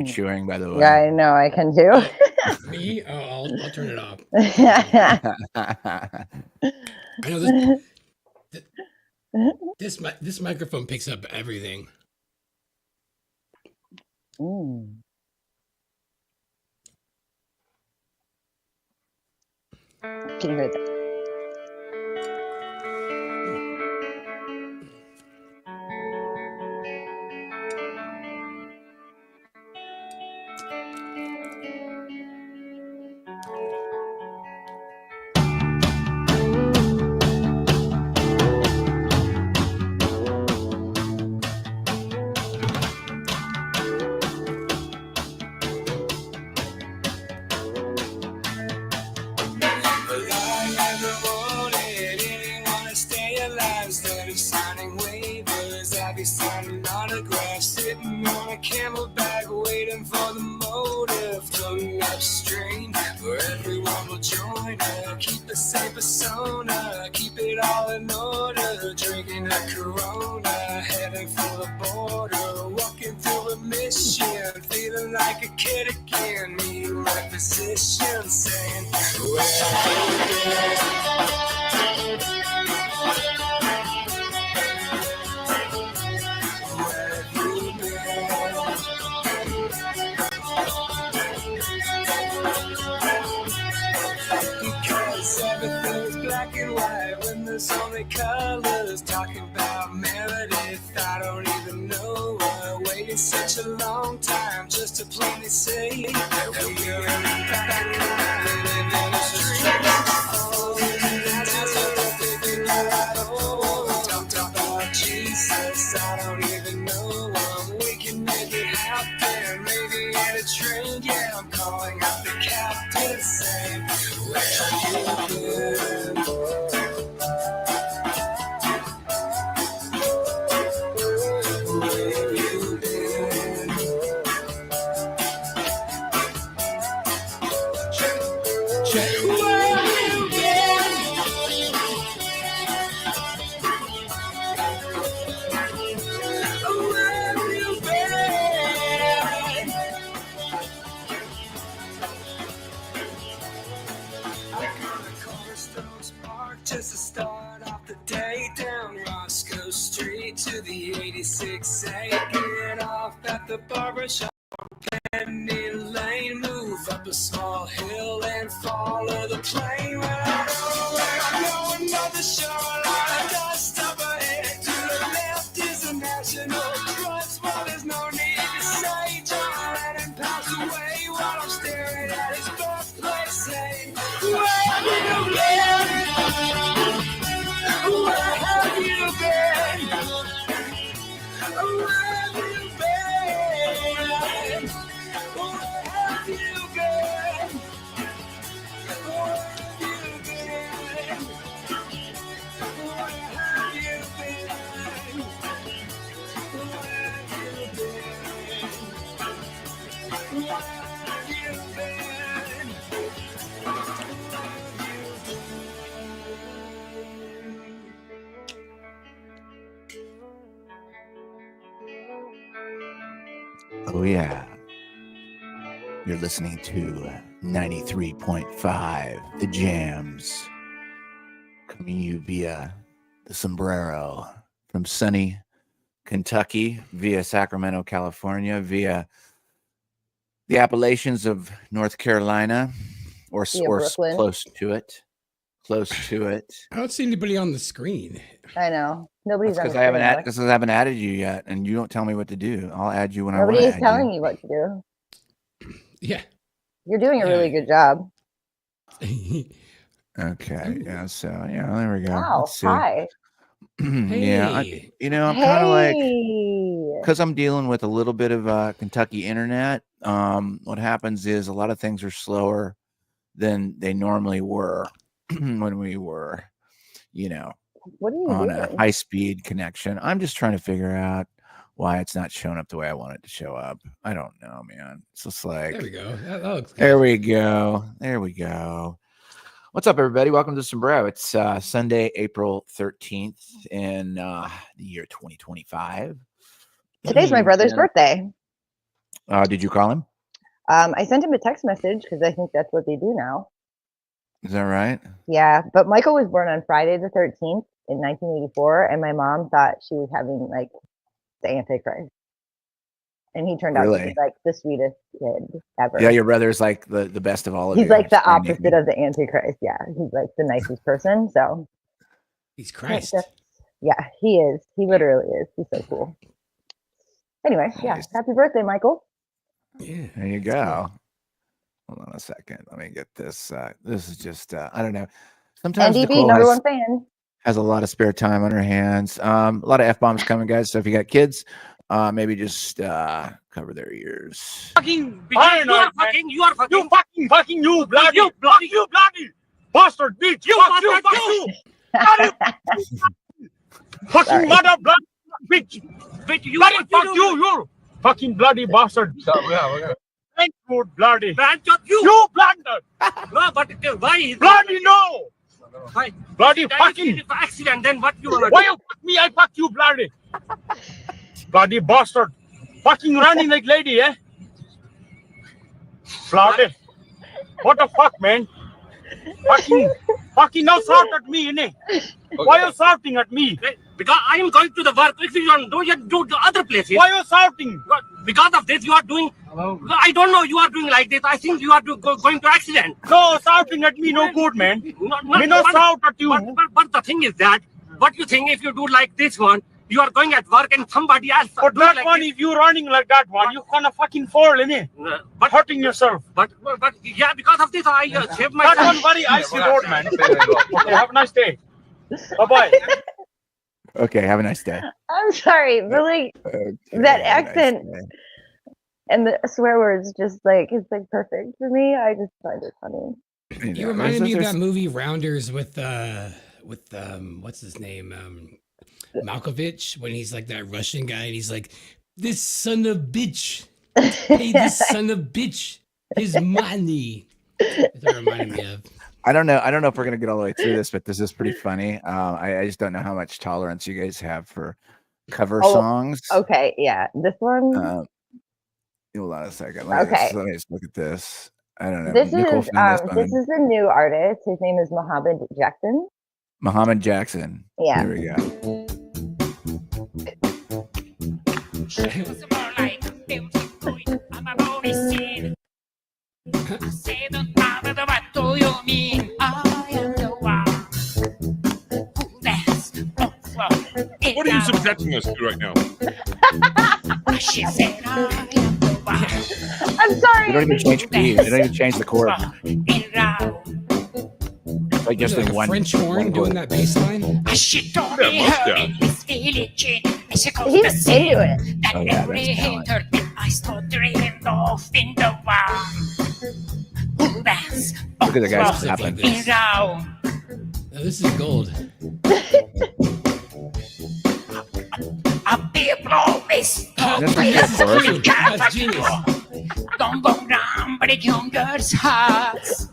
chewing, by the way. Yeah, I know. I can too. Me? Oh, I'll turn it off. I know this microphone picks up everything. Can you hear that? Signing autographs, sitting on a camelback, waiting for the motive, floating upstream, where everyone will join her. Keep the same persona, keep it all in order. Drinking a Corona, heading for the border, walking through a mission, feeling like a kid again. Meeting my physician, saying, "Where have you been?" There's only colors, talking about Meredith. I don't even know her. Waiting such a long time just to plainly say that we are back in the street. Oh, talk about Jesus. I don't even know him. We can make it happen. Maybe in a train. Yeah, I'm calling out the captain, saying, "Where have you been?" Just to start off the day, down Roscoe Street to the 86A. Get off at the barbershop, Penny Lane, move up a small hill and follow the plane. Well, I know where I'm going, another shoreline. Just up ahead to the left is a national trust. Well, there's no need to say John Lennon passed away while I'm staring at his birthplace, saying, "Where have you been? Where have you been? Where have you been? Where have you been? Where have you been? Where have you been? Where have you been? Where have you been? Oh, yeah. You're listening to 93.5, The Jams, coming to you via the Sombrero from sunny Kentucky, via Sacramento, California, via the Appalachians of North Carolina, or Brooklyn. close to it. Close to it. I don't see anybody on the screen. I know. Nobody's Because on I the haven't added you yet, and you don't tell me what to do. I'll add you when I want to. Nobody is telling you what to do. Yeah. You're doing a really good job. Okay. Yeah. So yeah, there we go. Wow. Hi. Yeah. I'm kind of like, because I'm dealing with a little bit of Kentucky internet. What happens is a lot of things are slower than they normally were when we were, what are you on doing? a high-speed connection. I'm just trying to figure out why it's not showing up the way I want it to show up. I don't know, man. It's just like, there we go. That looks good. There we go. There we go. What's up, everybody? Welcome to Sombrero. It's Sunday, April 13th in the year 2025. Today's my brother's birthday. Did you call him? I sent him a text message because I think that's what they do now. Is that right? Yeah, but Michael was born on Friday the 13th in 1984, and my mom thought she was having like the Antichrist, and he turned out to Really? be like the sweetest kid ever. Yeah, your brother's like the best of all of you. He's like the Strange opposite of the Antichrist. Yeah, he's like the nicest person. So He's Christ. Yeah, he is. He literally is. He's so cool. Anyway, yeah, Nice. happy birthday, Michael. Yeah. There you go. Hold on a second. Let me get this. This is just I don't know. Sometimes NDB, Nicole number one fan. has a lot of spare time on her hands. A lot of F-bombs coming, guys. So if you got kids, maybe just cover their ears. Fucking, you are fucking, you bloody bastard, bitch, you fucking mother, bloody bitch, you bloody fuck you fucking bloody bastard. Thank you, bloody. You blunder. No, but why is Bloody no. why? Bloody fucking. Accident, then what you wanna Why you fuck me? I fuck you, bloody. Bloody bastard. Fucking running like lady, eh? Bloody. What the fuck, man? Fucking now shout at me, innit? Why you shouting at me? Because I am going to the work. If you don't do, you do the other places. Why you shouting? Because of this, you are doing. I don't know. You are doing like this. I think you are going to accident. No, shouting at me no good, man. Me no shout at you. But the thing is that, what you think if you do like this one, you are going at work and somebody else. But do that like one, this. if you running like that one, you gonna fucking fall, innit? But Hurting yourself. But yeah, because of this, I saved my. That one very icy road, man. Okay, have a nice day. Bye-bye. Okay, have a nice day. I'm sorry, but like Okay, that have a nice accent day. and the swear words just like it's like perfect for me. I just find it funny. You You know, reminded me of there's- that movie Rounders with what's his name? Malkovich, when he's like that Russian guy and he's like, this son of bitch. Hey, this son of bitch. His money. That's what it reminded me of. I don't know if we're gonna get all the way through this, but this is pretty funny. I just don't know how much tolerance you guys have for cover Oh, songs. Okay, yeah, this one. Hold on a second. Let me just look at this. I don't know. This Nicole is found this is a new artist. His name is Mohammed Jackson. Muhammad Jackson. Yeah. There we go. What are you subjecting us to right now? I'm sorry. They don't even change keys. They don't even change the chord. Like just Like in a one French horn one doing chord. that bass line. Yeah, mustache. He's into it. Oh yeah, that's talent. Look at the guys Stuff like clapping. this. Now, this is gold. That's pretty good chorus. Dude, that's genius. Break youngers' hearts.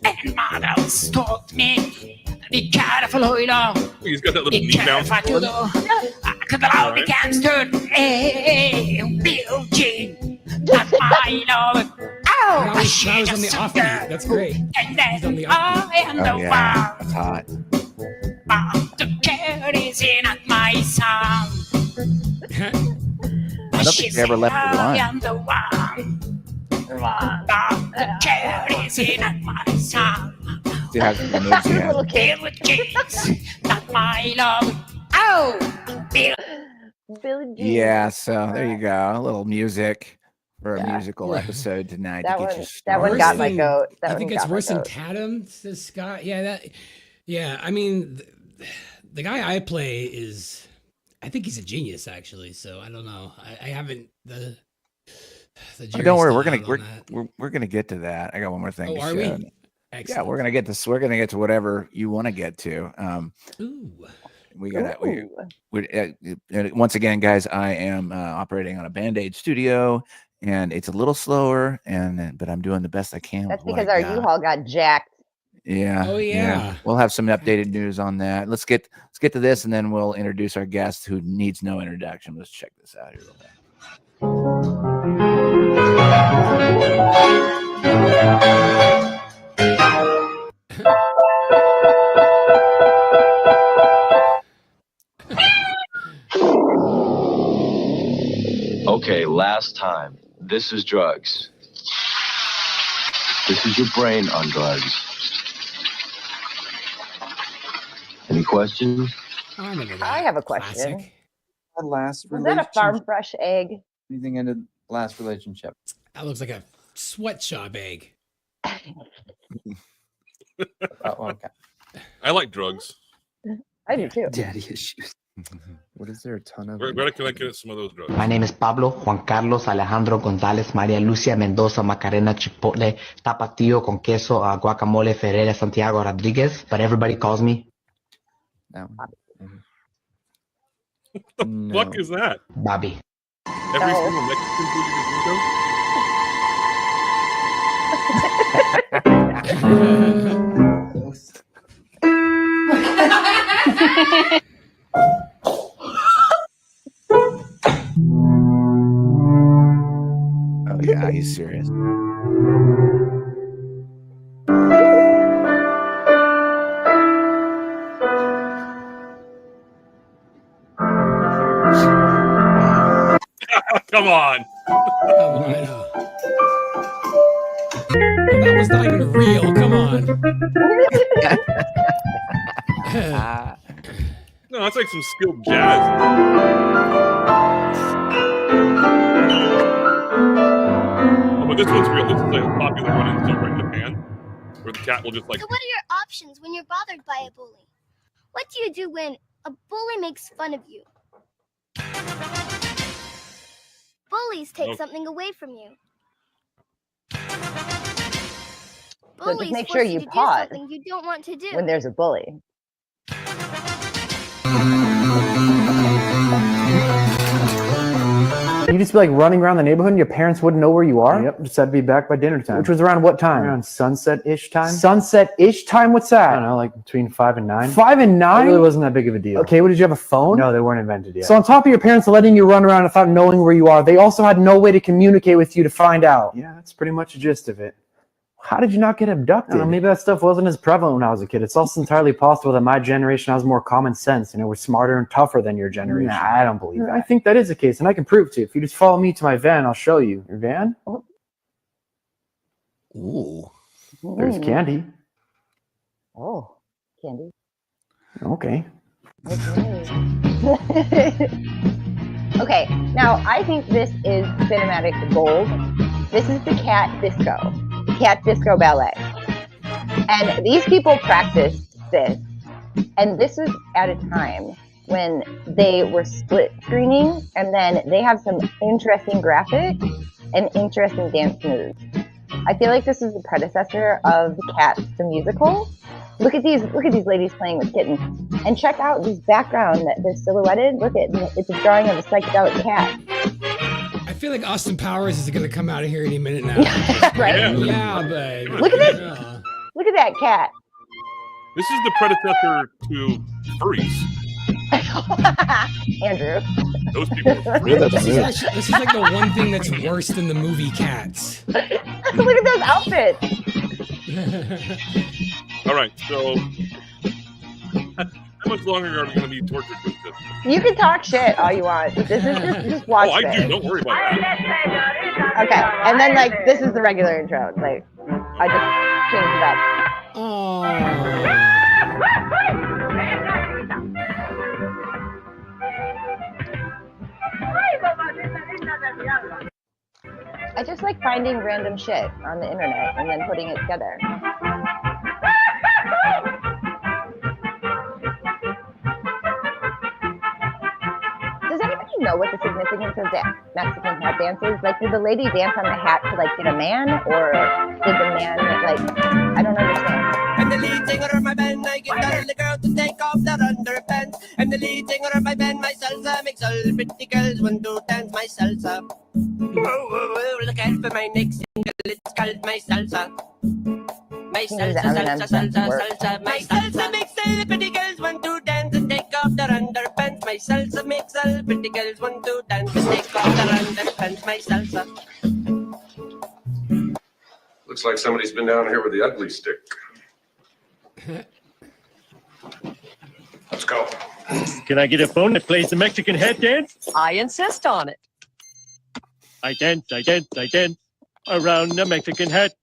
And models taught me, be careful, Hoylo. He's got that little Be knee bounce. careful, Cause the loud the gangster, building. Not my love. Oh, Now he's on the offbeat. That's great. And He's on then the I am Oh the yeah, one. that's hot. But the care is in at my song. I don't think they ever left the I line. am the one. The care is in at my song. See how the moves you have. Little kid. Bill with jeans, not my love. Oh, Bill. Billie Jean. Yeah, so there you go. A little music for a Yeah. musical episode tonight That to get one. you That one started. got my than- goat. That I one think it's got my worse than goat. Tatum, says Scott. Yeah. I mean, the guy I play is, I think he's a genius, actually. So I don't know. I haven't the. Oh, jury's don't worry, still we're gonna out on that. we're gonna get to that. I got one more thing Oh, to are show. we? Yeah, Excellent. we're gonna get this. We're gonna get to whatever you want to get to. Ooh. We gotta. Ooh. Once again, guys, I am operating on a Band-Aid studio, and it's a little slower, but I'm doing the best I can. That's with what because I our got. U-Haul got jacked. Yeah. Oh, yeah. We'll have some updated news on that. Let's get to this, and then we'll introduce our guest who needs no introduction. Let's check this out here real quick. last time. This is drugs. This is your brain on drugs. Any questions? I remember that. I have a question. Classic. Our last Was that a farm fresh egg? Anything ended last relationship? That looks like a sweatshop egg. Oh, okay. I like drugs. I do too. Daddy issues. What is there a ton of? Where can I get some of those drugs? My name is Pablo, Juan Carlos, Alejandro, González, María Lucia, Mendoza, Macarena, Chipotle, Tapatio, con queso, guacamole, Ferreira, Santiago, Rodriguez, but everybody calls me No. What the fuck is that? Bobby. Every single Mexican food you can think Oh yeah, he's serious. Come on. Oh, I know. That was not even real. Come on. No, that's like some skilled jazz. Oh, but this one's real. This is like a popular one in somewhere in Japan, where the cat will just like. So what are your options when you're bothered by a bully? What do you do when a bully makes fun of you? Bullies take something away from you. So just make force sure you to do pause something you don't want to do. when there's a bully. You just be like running around the neighborhood and your parents wouldn't know where you are? Yep, just had to be back by dinner time. Which was around what time? Around sunset-ish time. Sunset-ish time? What's that? I don't know, like between 5 and 9. 5 and 9? It really wasn't that big of a deal. Okay, what, did you have a phone? No, they weren't invented yet. So on top of your parents letting you run around without knowing where you are, they also had no way to communicate with you to find out. Yeah, that's pretty much the gist of it. How did you not get abducted? I don't know, maybe that stuff wasn't as prevalent when I was a kid. It's also entirely possible that my generation has more common sense. You know, we're smarter and tougher than your generation. Nah, I don't believe that. I think that is the case, and I can prove it to you. If you just follow me to my van, I'll show you. Your van? Ooh. There's candy. Oh, candy. Okay. Okay, now I think this is cinematic gold. This is the cat disco ballet. And these people practiced this. And this is at a time when they were split screening, and then they have some interesting graphics and interesting dance moves. I feel like this is the predecessor of the Cats the musical. Look at these ladies playing with kittens. And check out this background that they're silhouetted. Look at it's a drawing of a psychedelic cat. I feel like Austin Powers is going to come out of here any minute now. Right? Yeah, but Look at this. Look at that cat. This is the predecessor to furries. Andrew. Those people. This is like the one thing that's worse than the movie Cats. Look at those outfits. All right, so how much longer are we going to be tortured with this? You can talk shit all you want. But this is just watch I this. do. Don't worry about that. Okay, and then like this is the regular intro. Like I just changed it up. Oh. I just like finding random shit on the internet and then putting it together. Does anybody know what the significance of the Mexican hat dance is? Like, did the lady dance on the hat to like get a man, or did the man like? I don't understand. I'm the lead singer of my band. I get all the girls to take off their underpants. I'm the lead singer of my band. My salsa makes all the pretty girls want to dance my salsa. Oh, look out for my next single. It's called my salsa. My salsa, salsa, salsa, salsa. My salsa makes all the pretty girls want to dance and take off their underpants. My salsa makes all the pretty girls want to dance and take off their underpants. My salsa. Looks like somebody's been down here with the ugly stick. Let's go. Can I get a phone that plays the Mexican head dance? I insist on it. I dance around a Mexican hat.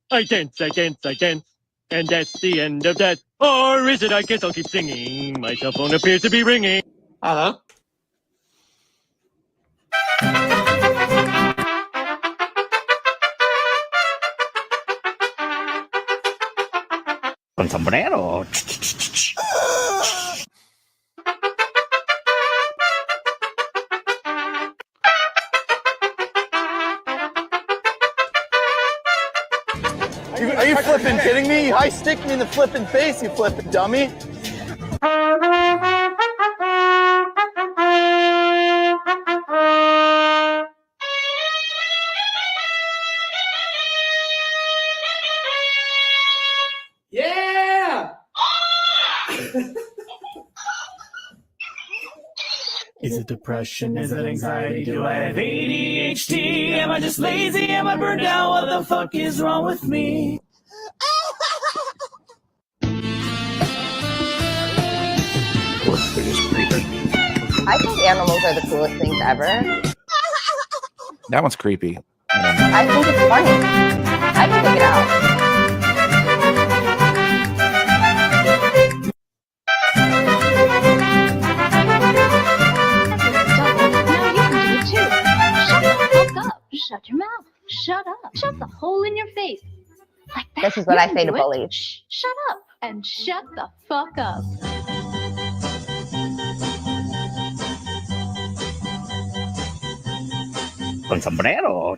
I dance, and that's the end of that. Or is it? I guess I'll keep singing. My cell phone appears to be ringing. Hello? Con sombrero. Are you flipping kidding me? You high stick me in the flipping face, you flipping dummy. Yeah! Is it depression? Is it anxiety? Do I have ADHD? Am I just lazy? Am I burned out? What the fuck is wrong with me? I think animals are the coolest things ever. That one's creepy. I think it's funny. I can take it out. Shut your mouth. Shut up. Shut the hole in your face. Like that. This is what You I can say to do it. bullies. Shut up and shut the fuck up. Con sombrero.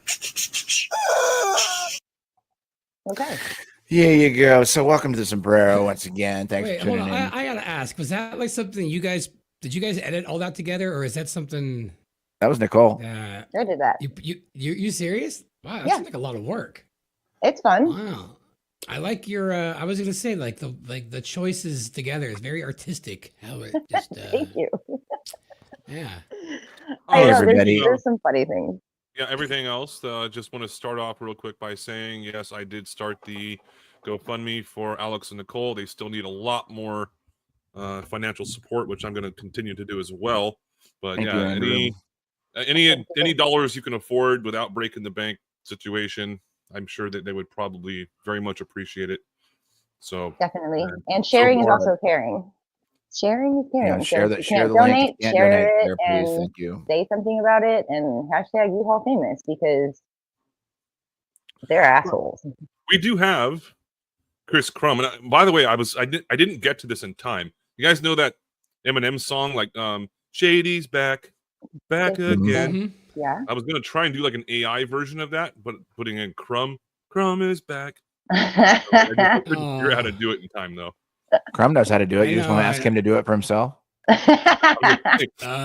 Okay. Here you go. So welcome to the Sombrero once again. Thanks Wait, for hold tuning on. in. I gotta ask, was that like something you guys did you guys edit all that together, or is that something? That was Nicole. I did that. You serious? Wow, that Yeah. seems like a lot of work. It's fun. Wow. I like your I was gonna say like the choices together is very artistic. How it just Thank you. yeah. I know, everybody. there's some funny things. Yeah, everything else, just want to start off real quick by saying, yes, I did start the GoFundMe for Alex and Nicole. They still need a lot more financial support, which I'm going to continue to do as well. But Thank yeah, you, Andrew. any dollars you can afford without breaking the bank situation, I'm sure that they would probably very much appreciate it. So Definitely. and And so sharing is far- also caring. Sharing is caring. Yeah, So share if the- you share can't the link. donate, If you can't share donate, it share, please. and Thank you. say something about it and hashtag you Hall famous because they're assholes. we do have Chris Crumb, and by the way, I didn't get to this in time. You guys know that Eminem song, like Shady's back again. Mhm. Yeah. I was gonna try and do like an AI version of that, but putting in Crumb is back. I just couldn't figure out how to do it in time though. Crumb knows how to do it. I You just want know, to ask I- him to do it for himself?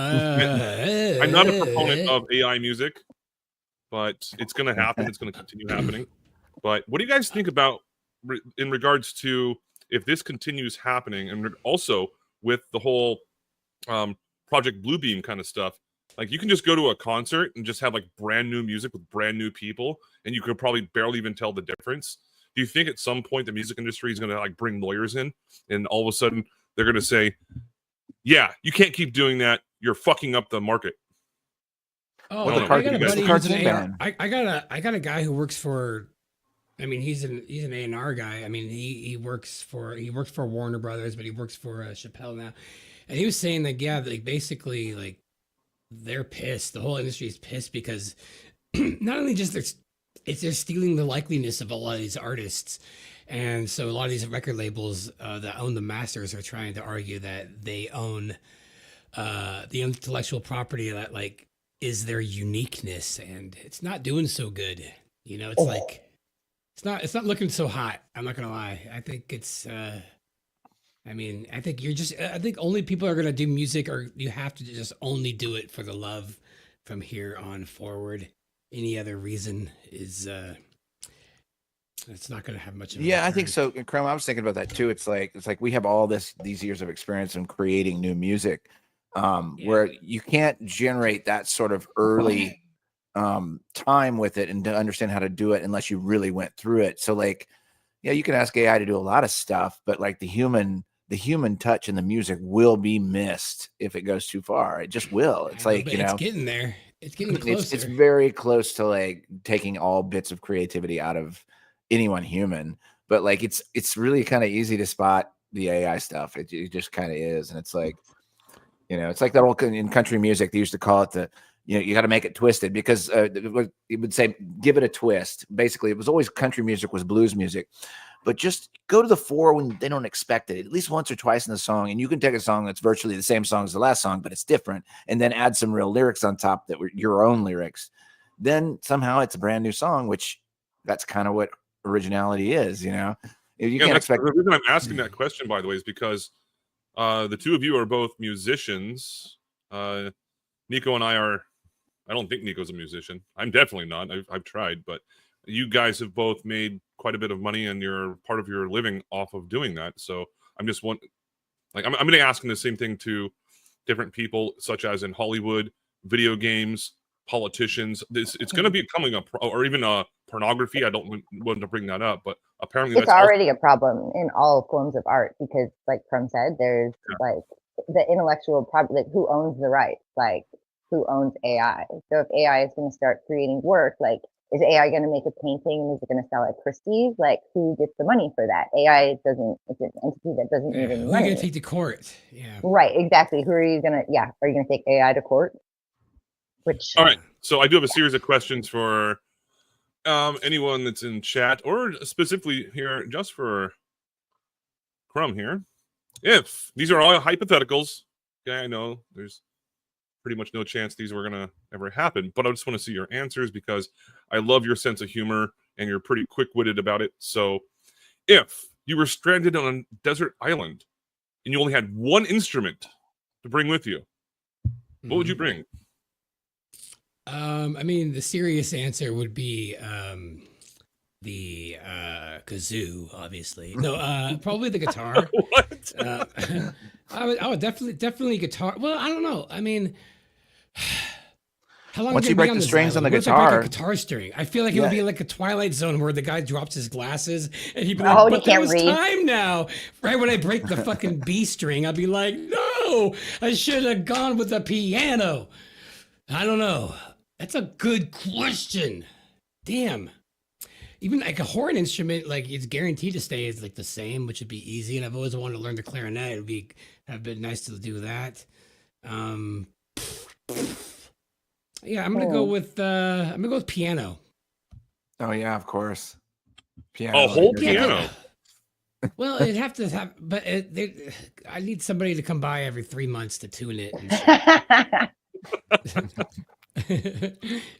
I'm not a proponent of AI music, but it's going to happen. It's going to continue happening. But what do you guys think about in regards to if this continues happening, and also with the whole Project Bluebeam kind of stuff? Like you can just go to a concert and just have like brand new music with brand new people, and you could probably barely even tell the difference. Do you think at some point the music industry is going to like bring lawyers in, and all of a sudden they're going to say, "Yeah, you can't keep doing that. You're fucking up the market." Oh, What the I card got you a guys buddy think? who's an Cartoon AR. I got a guy who works for. I mean, he's an A&R guy. I mean, he works for Warner Brothers, but he works for Chappelle now. And he was saying that like basically like they're pissed. The whole industry is pissed because not only just they're stealing the likeliness of a lot of these artists. And so a lot of these record labels that own the masters are trying to argue that they own the intellectual property that like is their uniqueness, and it's not doing so good. You know, it's like it's not looking so hot. I'm not gonna lie. I think it's I mean, I think I think only people are gonna do music, or you have to just only do it for the love from here on forward. Any other reason is it's not going to have much of Yeah, I think so. Crumb, I was thinking about that too. It's like we have all these years of experience in creating new music, where you can't generate that sort of early time with it and to understand how to do it unless you really went through it. So like, yeah, you can ask AI to do a lot of stuff, but like the human touch in the music will be missed if it goes too far. It just will. It's like, but you know, it's getting there. It's getting closer. It's very close to like taking all bits of creativity out of anyone human. But like it's really kind of easy to spot the AI stuff. It just kind of is, and it's like, you know, it's like that old in country music. They used to call it the, you know, you got to make it twisted because it would say give it a twist. Basically, it was always country music was blues music, but just go to the fore when they don't expect it, at least once or twice in the song, and you can take a song that's virtually the same song as the last song, but it's different, and then add some real lyrics on top that were your own lyrics. Then somehow it's a brand new song, which that's kind of what originality is, you know. You can't expect. The reason I'm asking that question, by the way, is because the two of you are both musicians. Nico and I are. I don't think Nico's a musician. I'm definitely not. I've tried, but you guys have both made quite a bit of money, and you're part of your living off of doing that. So I'm just I'm going to be asking the same thing to different people, such as in Hollywood, video games, politicians. It's going to be becoming or even pornography. I don't want to bring that up, but apparently it's already a problem in all forms of art because, like Crumb said, there's like the intellectual problem. Like, who owns the rights? Like, who owns AI? So if AI is going to start creating work, like, is AI going to make a painting and is it going to sell at Christie's? Like, who gets the money for that? AI doesn't. It's an entity that doesn't need any Who are money. you going to take to court? Yeah. Right. Exactly. Who are you going to? Yeah. Are you going to take AI to court? Which. All right. So I do have a series of questions for anyone that's in chat, or specifically here just for Crumb here. If these are all hypotheticals, okay, I know there's pretty much no chance these were gonna ever happen, but I just want to see your answers because I love your sense of humor and you're pretty quick-witted about it. So if you were stranded on a desert island and you only had one instrument to bring with you, what would you bring? I mean, the serious answer would be the kazoo, obviously. No, probably the guitar. What? I would definitely guitar. Well, I don't know. I mean, how long? Once you break the strings on the What if I guitar, break a guitar string. I feel like it would be like a Twilight Zone where the guy drops his glasses and he'd be Oh, like, you "But there can't was read." time now." Right when I break the fucking B string, I'd be like, "No, I should have gone with the piano." I don't know. That's a good question. Damn. Even like a horn instrument, like it's guaranteed to stay is like the same, which would be easy. And I've always wanted to learn the clarinet. It would have been nice to do that. Yeah, I'm gonna go with piano. Oh yeah, of course. Piano. A whole piano. Well, it'd have to have, but I need somebody to come by every 3 months to tune it.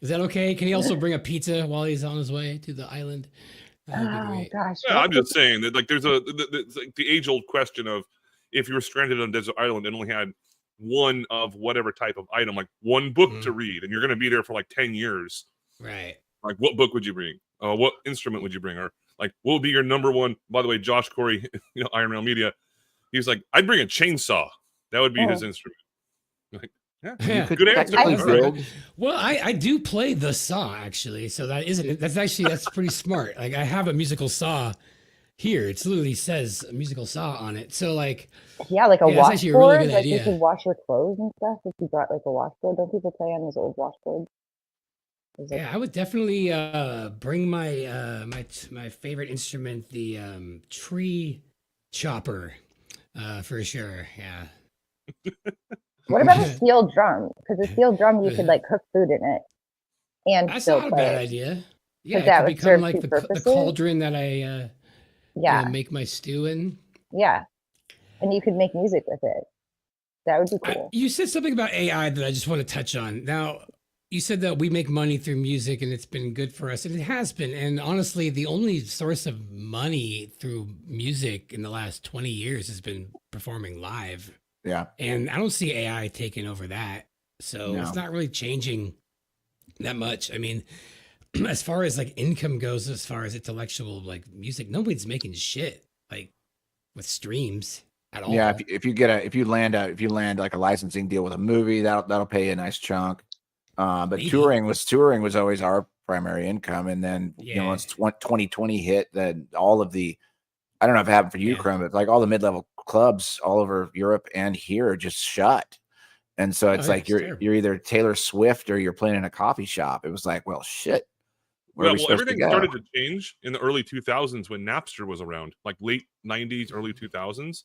Is that okay? Can he also bring a pizza while he's on his way to the island? That would be great. Gosh. Yeah, I'm just saying that like there's like the age-old question of if you were stranded on a desert island and only had one of whatever type of item, like one book to read, and you're going to be there for like 10 years. Right. Like, what book would you bring? What instrument would you bring? Or like, what would be your number one? By the way, Josh Corey, Iron Rail Media, he's like, I'd bring a chainsaw. That would be his instrument. Like, yeah, good answer. Well, I do play the saw actually, so that's pretty smart. Like I have a musical saw here. It literally says a musical saw on it. So like, yeah, like a that's actually a really washboard. good Like idea. you could wash your clothes and stuff if you brought like a washboard. Don't people play on those old washboards? Yeah, I would definitely bring my my favorite instrument, the tree chopper, for sure. Yeah. What about a steel drum? Because a steel drum, you could like cook food in it, and That's still not a play bad it. idea. Yeah, it that could would become serve like two the purposes. cauldron that I make my stew in. Yeah, and you could make music with it. That would be cool. You said something about AI that I just want to touch on. Now, you said that we make money through music and it's been good for us, and it has been. And honestly, the only source of money through music in the last 20 years has been performing live. Yeah. And I don't see AI taking over that. So No. it's not really changing that much. I mean, as far as like income goes, as far as intellectual like music, nobody's making shit like with streams at all. Yeah, if you land like a licensing deal with a movie, that'll pay you a nice chunk. But Maybe. touring was always our primary income, and then once 2020 hit, then all of the, I don't know if it happened for you, Crumb, but like all the mid-level clubs all over Europe and here just shut, And so it's yeah, like it's terrible. you're either Taylor Swift or you're playing in a coffee shop. It was like, well, shit. Where are we supposed everything to go? started to change in the early 2000s when Napster was around, like late 90s, early 2000s.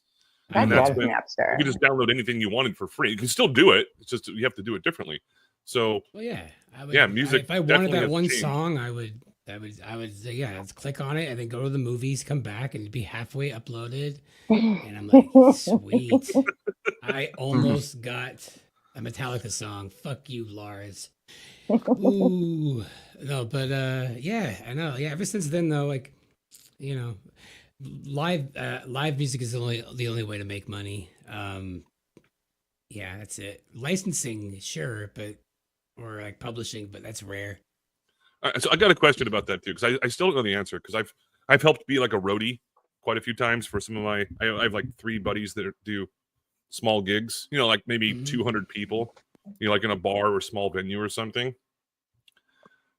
I And that's love when Napster. you could just download anything you wanted for free. You can still do it. It's just you have to do it differently. So, Well, yeah, music. if I wanted definitely that has one changed. song, I would say, yeah, let's click on it and then go to the movies, come back, and it'd be halfway uploaded. And I'm like, sweet. I almost got a Metallica song. Fuck you, Lars. Ooh, no, but yeah, I know. Yeah, ever since then though, like, you know, live music is the only way to make money. Yeah, that's it. Licensing, sure, but or like publishing, but that's rare. So I got a question about that too, because I still don't know the answer, because I've helped be like a roadie quite a few times for some of my. I have like 3 buddies that do small gigs, like maybe 200 people, like in a bar or small venue or something.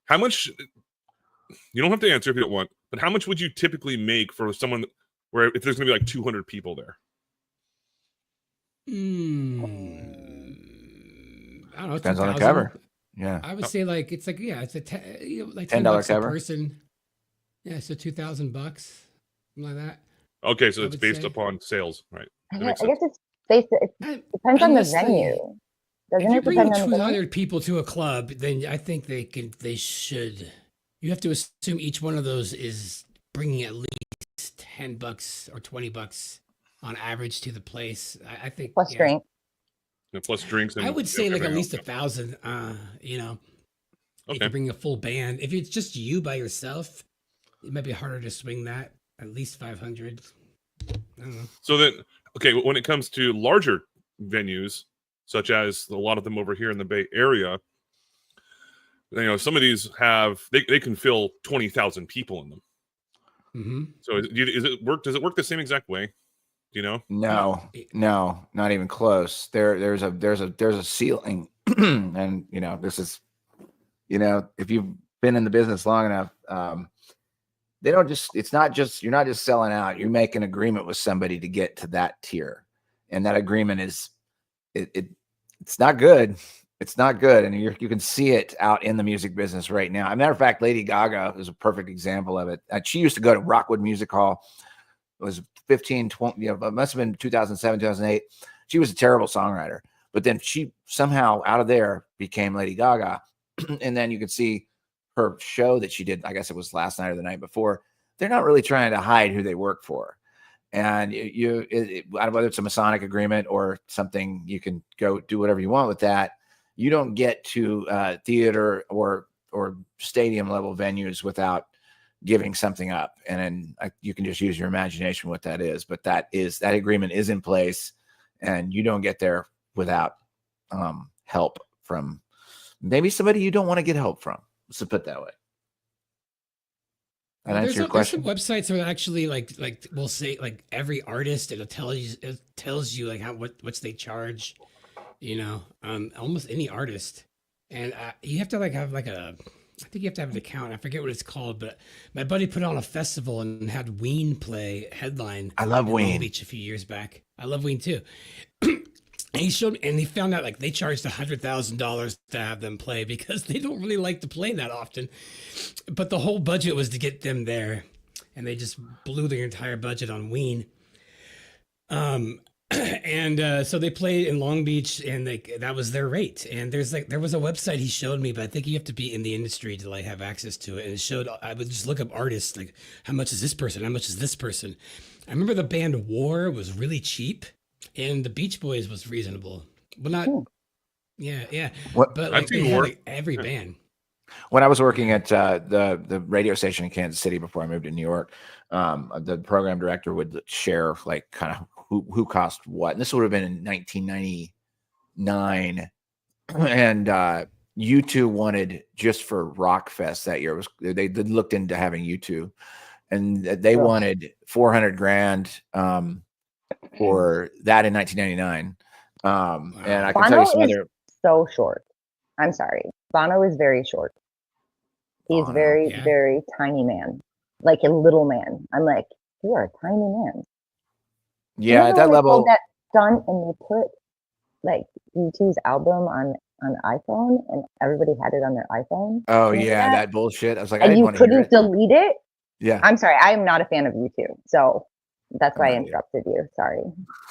How much? You don't have to answer if you don't want, but how much would you typically make for someone where if there's going to be like 200 people there? I don't know. Depends on the 2,000. cover. Yeah, I would say like it's like it's a like $10 $10 cover a person. Yeah, so $2,000, something like that. Okay, so I it's would based say. upon sales, right? I That makes guess sense. it's based. It depends on the Unless they- venue. Doesn't If you it bring depend on the venue? 200 people to a club, then I think they should. You have to assume each one of those is bringing at least $10 or $20 on average to the place. I think Plus drink. Plus drinks. And I would say like at everything least else. 1,000. If Okay. you bring a full band, if it's just you by yourself, it might be harder to swing that. At least 500. I don't know. So then, okay, when it comes to larger venues, such as a lot of them over here in the Bay Area, some of these they can fill 20,000 people in them. Mm-hmm. So does it work? Does it work the same exact way? Do you know? No, not even close. There's a ceiling, and this is, if you've been in the business long enough, they don't just. It's not just you're not just selling out. You make an agreement with somebody to get to that tier, and that agreement is it's not good. It's not good, and you can see it out in the music business right now. As a matter of fact, Lady Gaga is a perfect example of it. She used to go to Rockwood Music Hall. It was 15, 20, it must have been 2007, 2008. She was a terrible songwriter, but then she somehow out of there became Lady Gaga. And then you could see her show that she did, I guess it was last night or the night before. They're not really trying to hide who they work for. And whether it's a Masonic agreement or something, you can go do whatever you want with that. You don't get to theater or stadium level venues without giving something up, and then you can just use your imagination what that is. But that agreement is in place, and you don't get there without help from maybe somebody you don't want to get help from. Let's put it that way. And answer your question. There's some websites that actually like we'll say like every artist, it tells you like what's they charge, almost any artist, and you have to I think you have to have an account. I forget what it's called, but my buddy put on a festival and had Ween play headline. I love Ween. Long Beach a few years back. I love Ween too. And he showed me, and he found out like they charged $100,000 to have them play because they don't really like to play that often. But the whole budget was to get them there, and they just blew their entire budget on Ween. And so they played in Long Beach, and that was their rate. And there was a website he showed me, but I think you have to be in the industry to like have access to it. And it showed, I would just look up artists, like how much is this person? How much is this person? I remember the band War was really cheap, and the Beach Boys was reasonable, but not. Yeah. What? But I've like they seen had War. like every band. When I was working at the radio station in Kansas City before I moved to New York, the program director would share like kind of who cost what. And this would have been in 1999. And U2 wanted, just for Rockfest that year, they looked into having U2, and they wanted $400,000 for that in 1999. And I can tell you some other. So short. I'm sorry. Bono is very short. He's very, very tiny man, like a little man. I'm like, you are a tiny man. Yeah, at that level. That stunt and they put like U2's album on iPhone, and everybody had it on their iPhone. Oh Remember yeah, that bullshit. I was like, I and didn't you want to hear couldn't it. delete it. Yeah. I'm sorry, I am not a fan of U2, so that's why I interrupted you. Sorry.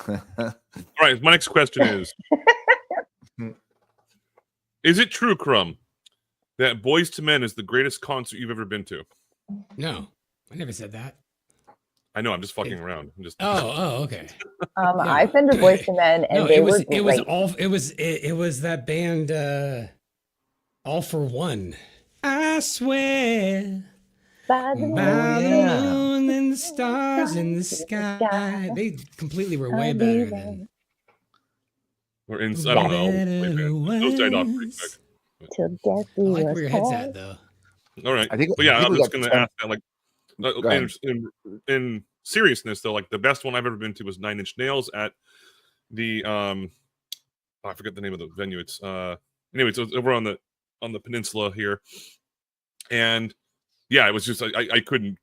All right, my next question is: is it true, Crumb, that Boys to Men is the greatest concert you've ever been to? No, I never said that. I know, I'm just fucking around. I'm just. Oh, okay. I've been to Boys to Men, and No, they it was were it was great. all it was that band All for One. I swear by the moon and the stars in the sky. They completely were way better than. Or in, I don't know. Those died off pretty quick. Till death I like where your head's at, though. All right. I think. But yeah, I think I'm we just got going to 10. ask that. Like, Go ahead. in seriousness, though, like the best one I've ever been to was 9 Inch Nails at the I forget the name of the venue. It's anyway, so it's over on the peninsula here, and yeah, it was just I couldn't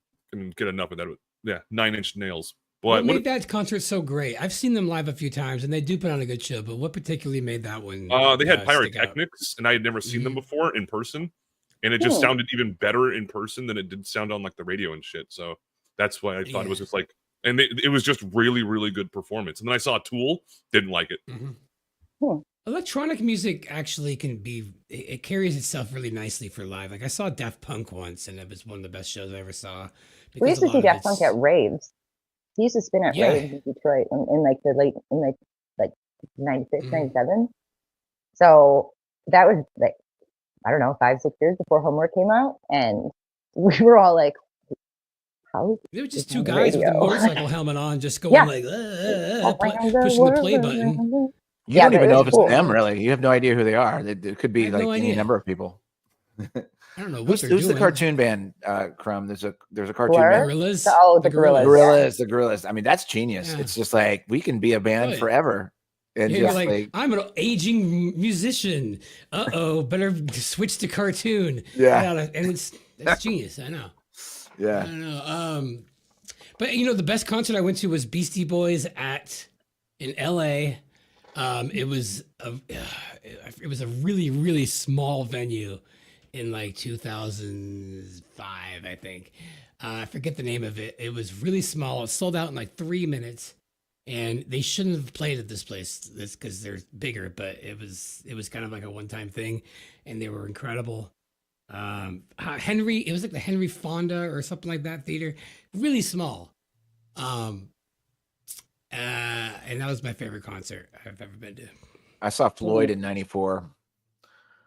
get enough of that. Yeah, 9 Inch Nails. What made that concert so great? I've seen them live a few times, and they do put on a good show. But what particularly made that one? They had stick out? pyrotechnics, and I had never seen them before in person, and it just sounded even better in person than it did sound on like the radio and shit. So that's why I thought it was just like, and it was just really, really good performance. And then I saw Tool, didn't like it. Electronic music actually can be, it carries itself really nicely for live. Like I saw Daft Punk once, and it was one of the best shows I ever saw. We used to see Daft Punk at raves. He used to spin at raves in Detroit in like the late, in like 96, 97. So that was like, I don't know, 5-6 years before Homework came out. And we were all like, how? They were just two guys with a motorcycle helmet on, just going like, pushing the play button. You don't even know if it's them, really. You have no idea who they are. It could be like any number of people. I don't know who's the cartoon band, Crumb? There's a cartoon band. Gorillas. Oh, the Gorillas. The Gorillas. I mean, that's genius. It's just like we can be a band forever. And Yeah, just you're like, I'm an aging musician. Better switch to cartoon. Yeah. And that's genius. I know. Yeah. I don't know. But you know, the best concert I went to was Beastie Boys in LA. It was a really, really small venue in like 2005, I think. I forget the name of it. It was really small. It sold out in like 3 minutes, and they shouldn't have played at this place because they're bigger. But it was kind of like a one-time thing, and they were incredible. It was like the Henry Fonda or something like that theater, really small. And that was my favorite concert I've ever been to. I saw Floyd in '94.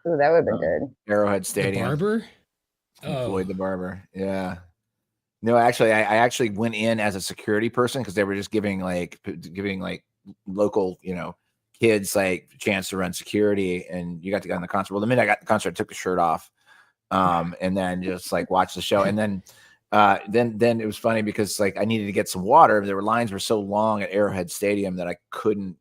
Oh, that would have been good. Arrowhead Stadium. The Barber? Floyd the Barber. Yeah. No, actually, I actually went in as a security person because they were just giving like local, kids like a chance to run security, and you got to go on the concert. Well, the minute I got the concert, I took the shirt off, and then just like watch the show, and then it was funny because like I needed to get some water. There were lines were so long at Arrowhead Stadium that I couldn't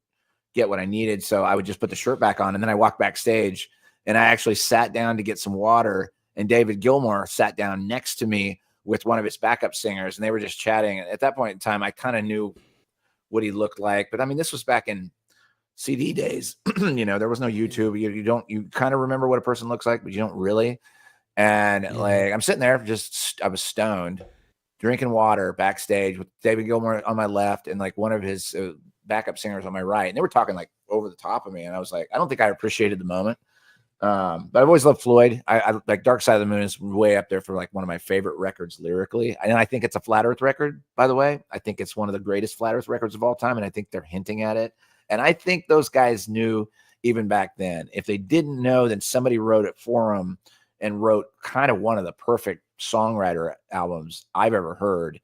get what I needed, so I would just put the shirt back on, and then I walked backstage. And I actually sat down to get some water, and David Gilmour sat down next to me with one of his backup singers, and they were just chatting. And at that point in time, I kind of knew what he looked like. But I mean, this was back in CD days. There was no YouTube. You kind of remember what a person looks like, but you don't really. And like I'm sitting there, I was stoned, drinking water backstage with David Gilmour on my left and like one of his backup singers on my right. And they were talking like over the top of me. And I was like, I don't think I appreciated the moment. But I've always loved Floyd. I like Dark Side of the Moon is way up there for like one of my favorite records lyrically. And I think it's a Flat Earth record, by the way. I think it's one of the greatest Flat Earth records of all time. And I think they're hinting at it. And I think those guys knew even back then. If they didn't know, then somebody wrote it for them and wrote kind of one of the perfect songwriter albums I've ever heard.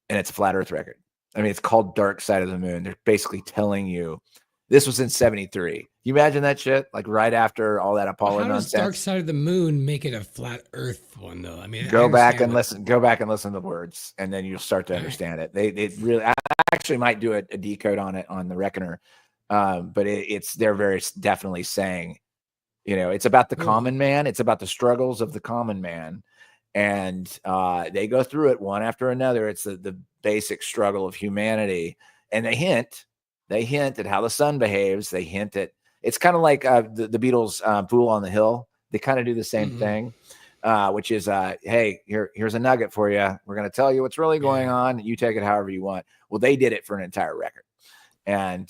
And it's a Flat Earth record. I mean, it's called Dark Side of the Moon. They're basically telling you this was in 73. You imagine that shit? Like right after all that Apollo How nonsense. does Dark Side of the Moon make it a flat Earth one, though? I mean, Go back and listen to the words, and then you'll start to understand it. They really, I actually might do a decode on it on the Reckoner, but they're very definitely saying, it's about the common man. It's about the struggles of the common man, and they go through it one after another. It's the basic struggle of humanity, and they hint at how the sun behaves. They hint at It's kind of like the Beatles' "Fool on the Hill." They kind of do the same thing, which is, hey, here's a nugget for you. We're going to tell you what's really going on. You take it however you want. Well, they did it for an entire record. And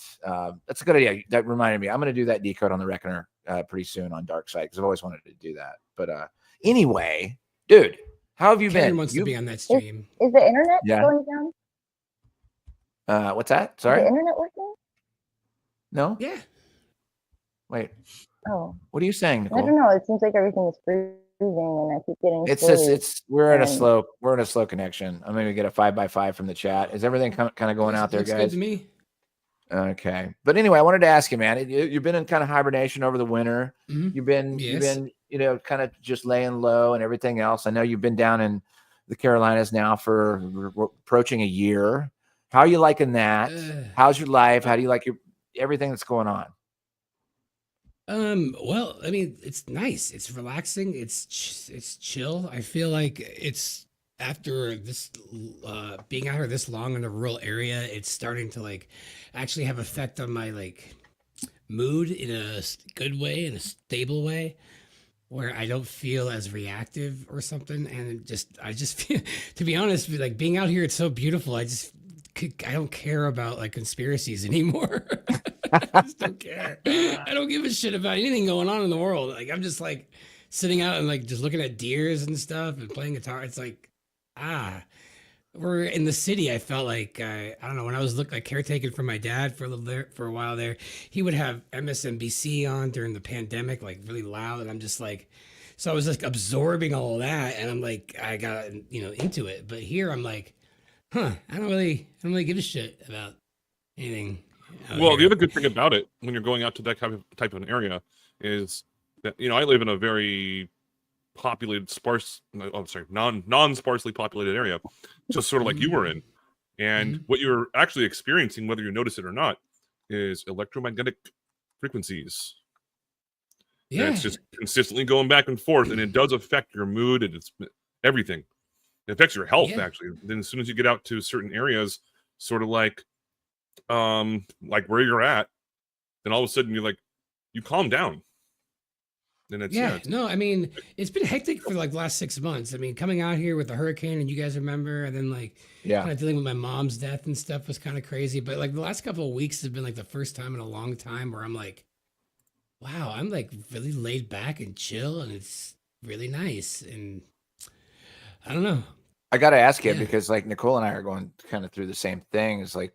that's a good idea. That reminded me. I'm going to do that decode on the Reckoner pretty soon on Dark Side because I've always wanted to do that. But anyway, dude, how have you Karen been? wants to be on that stream. Is the internet Yeah. going down? What's that? Is Sorry? the internet working? No? Yeah. Wait. Oh. What are you saying, I Nicole? don't know. It seems like everything is freezing and I keep getting It's slowly- just we're in a and- slow connection. I'm going to get a 5x5 from the chat. Is everything kind of going out there, Looks guys? good to me. Okay, but anyway, I wanted to ask you, man. You've been in kind of hibernation over the winter. You've been, kind of just laying low and everything else. I know you've been down in the Carolinas now for approaching a year. How are you liking that? How's your life? How do you like everything that's going on? Well, I mean, it's nice. It's relaxing. It's chill. I feel like it's after this being out here this long in a rural area, it's starting to like actually have effect on my like mood in a good way, in a stable way, where I don't feel as reactive or something. And I just feel, to be honest, like being out here, it's so beautiful. I don't care about like conspiracies anymore. I just don't care. I don't give a shit about anything going on in the world. Like I'm just like sitting out and like just looking at deers and stuff and playing guitar. It's like, we're in the city. I felt like I don't know, when I was caretaking for my dad for a while there, he would have MSNBC on during the pandemic, like really loud, and I'm just like, so I was like absorbing all of that, and I'm like, I got into it. But here I'm like, I don't really give a shit about anything. Well, the other good thing about it when you're going out to that type of an area is that I live in a very populated, non-sparsely populated area, just sort of like you were in. And what you're actually experiencing, whether you notice it or not, is electromagnetic frequencies. Yeah. And it's just consistently going back and forth, and it does affect your mood and it's everything. It affects your health, actually. Then as soon as you get out to certain areas, sort of like where you're at, then all of a sudden you calm down. And it's, no, I mean, it's been hectic for like the last 6 months. I mean, coming out here with the hurricane, and you guys remember, and then kind of dealing with my mom's death and stuff was kind of crazy. But like the last couple of weeks have been like the first time in a long time where I'm like, wow, I'm like really laid back and chill, and it's really nice. And I don't know. I got to ask you because like Nicole and I are going kind of through the same thing. It's like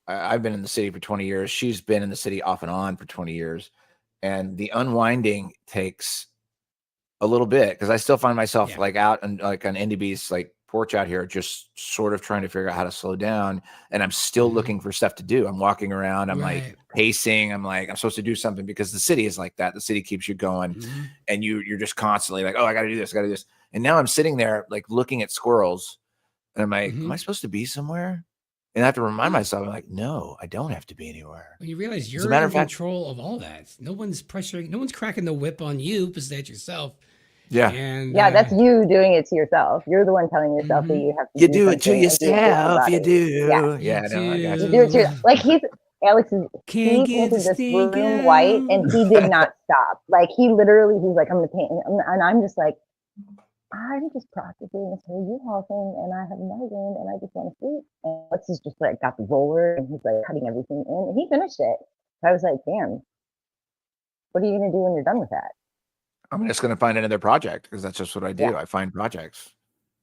I've been in the city for 20 years. She's been in the city off and on for 20 years. And the unwinding takes a little bit because I still find myself like out and like on NDB's like porch out here, just sort of trying to figure out how to slow down. And I'm still looking for stuff to do. I'm walking around. I'm like pacing. I'm like, I'm supposed to do something because the city is like that. The city keeps you going and you're just constantly like, oh, I got to do this. I got to do this. And now I'm sitting there like looking at squirrels and I'm like, am I supposed to be somewhere? And I have to remind myself, I'm like, no, I don't have to be anywhere. When you realize you're As a matter in of fact, control of all that. No one's pressuring, no one's cracking the whip on you besides yourself. Yeah. And that's you doing it to yourself. You're the one telling yourself that you have to you do it to something and do it yourself. to You your do. body. Yeah, no, I got You do it to like Alex is he painted this room white and he did not stop. Like he's like, I'm gonna paint, and I'm just like, I'm just practicing this whole U-Haul thing, and I have a migraine, and I just want to sleep. And Alex is just like got the roller, and he's like cutting everything in, and he finished it. So I was like, damn, what are you gonna do when you're done with that? I'm just gonna find another project because that's just what I do. Yeah. I find projects.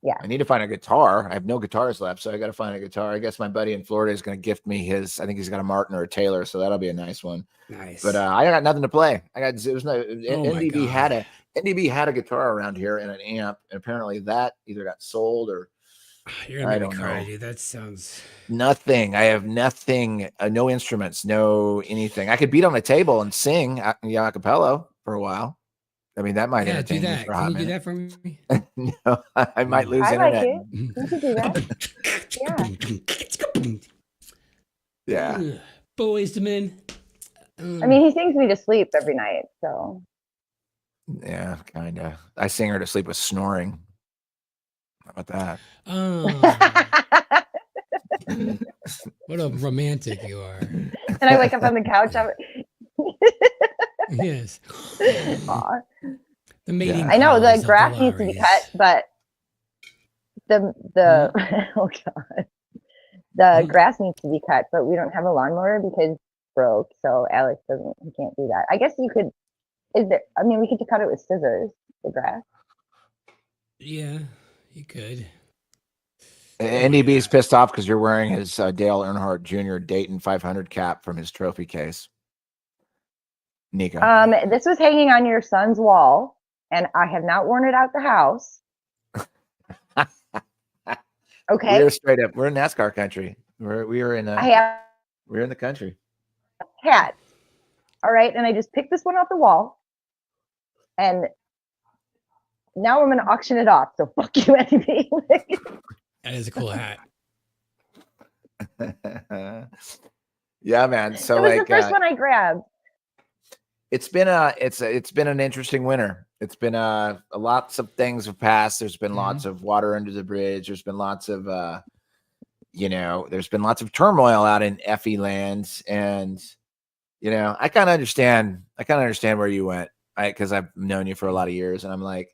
Yeah. I need to find a guitar. I have no guitars left, so I got to find a guitar. I guess my buddy in Florida is going to gift me his. I think he's got a Martin or a Taylor, so that'll be a nice one. Nice. But I got nothing to play. There's no. Oh my NDB God. NDB had a guitar around here and an amp, and apparently that either got sold or You're gonna make me cry, dude. That sounds nothing. I have nothing. No instruments. No anything. I could beat on a table and sing a cappella for a while. I mean, that might do entertain me that. for a Can hot you do minute. that for me? No, I might lose I internet. like it. You can do that. Yeah. Boys to men. I mean, he sings me to sleep every night, so. Yeah, kind of. I sing her to sleep with snoring. How about that? Oh, what a romantic you are. And I wake up on the couch. Yes. Aw. The mating. I know the calls of grass needs to be cut, but the oh god, the grass needs to be cut, but we don't have a lawnmower because it's broke. So Alex he can't do that. I guess you could. I mean, we could cut it with scissors. The grass. Yeah, you could. Andy B's pissed off because you're wearing his Dale Earnhardt Jr. Dayton 500 cap from his trophy case. Nico. This was hanging on your son's wall, and I have not worn it out the house. Okay. We're straight up. We're in NASCAR country. We're in the country. Hat. All right, and I just picked this one off the wall, and now I'm going to auction it off. So fuck you, Andy. That is a cool hat. Yeah, man. So it was like the first one I grabbed. It's been an interesting winter. It's been lots of things have passed. There's been lots of water under the bridge. There's been lots of there's been lots of turmoil out in Effie lands, and I kind of understand where you went, because I've known you for a lot of years, and I'm like,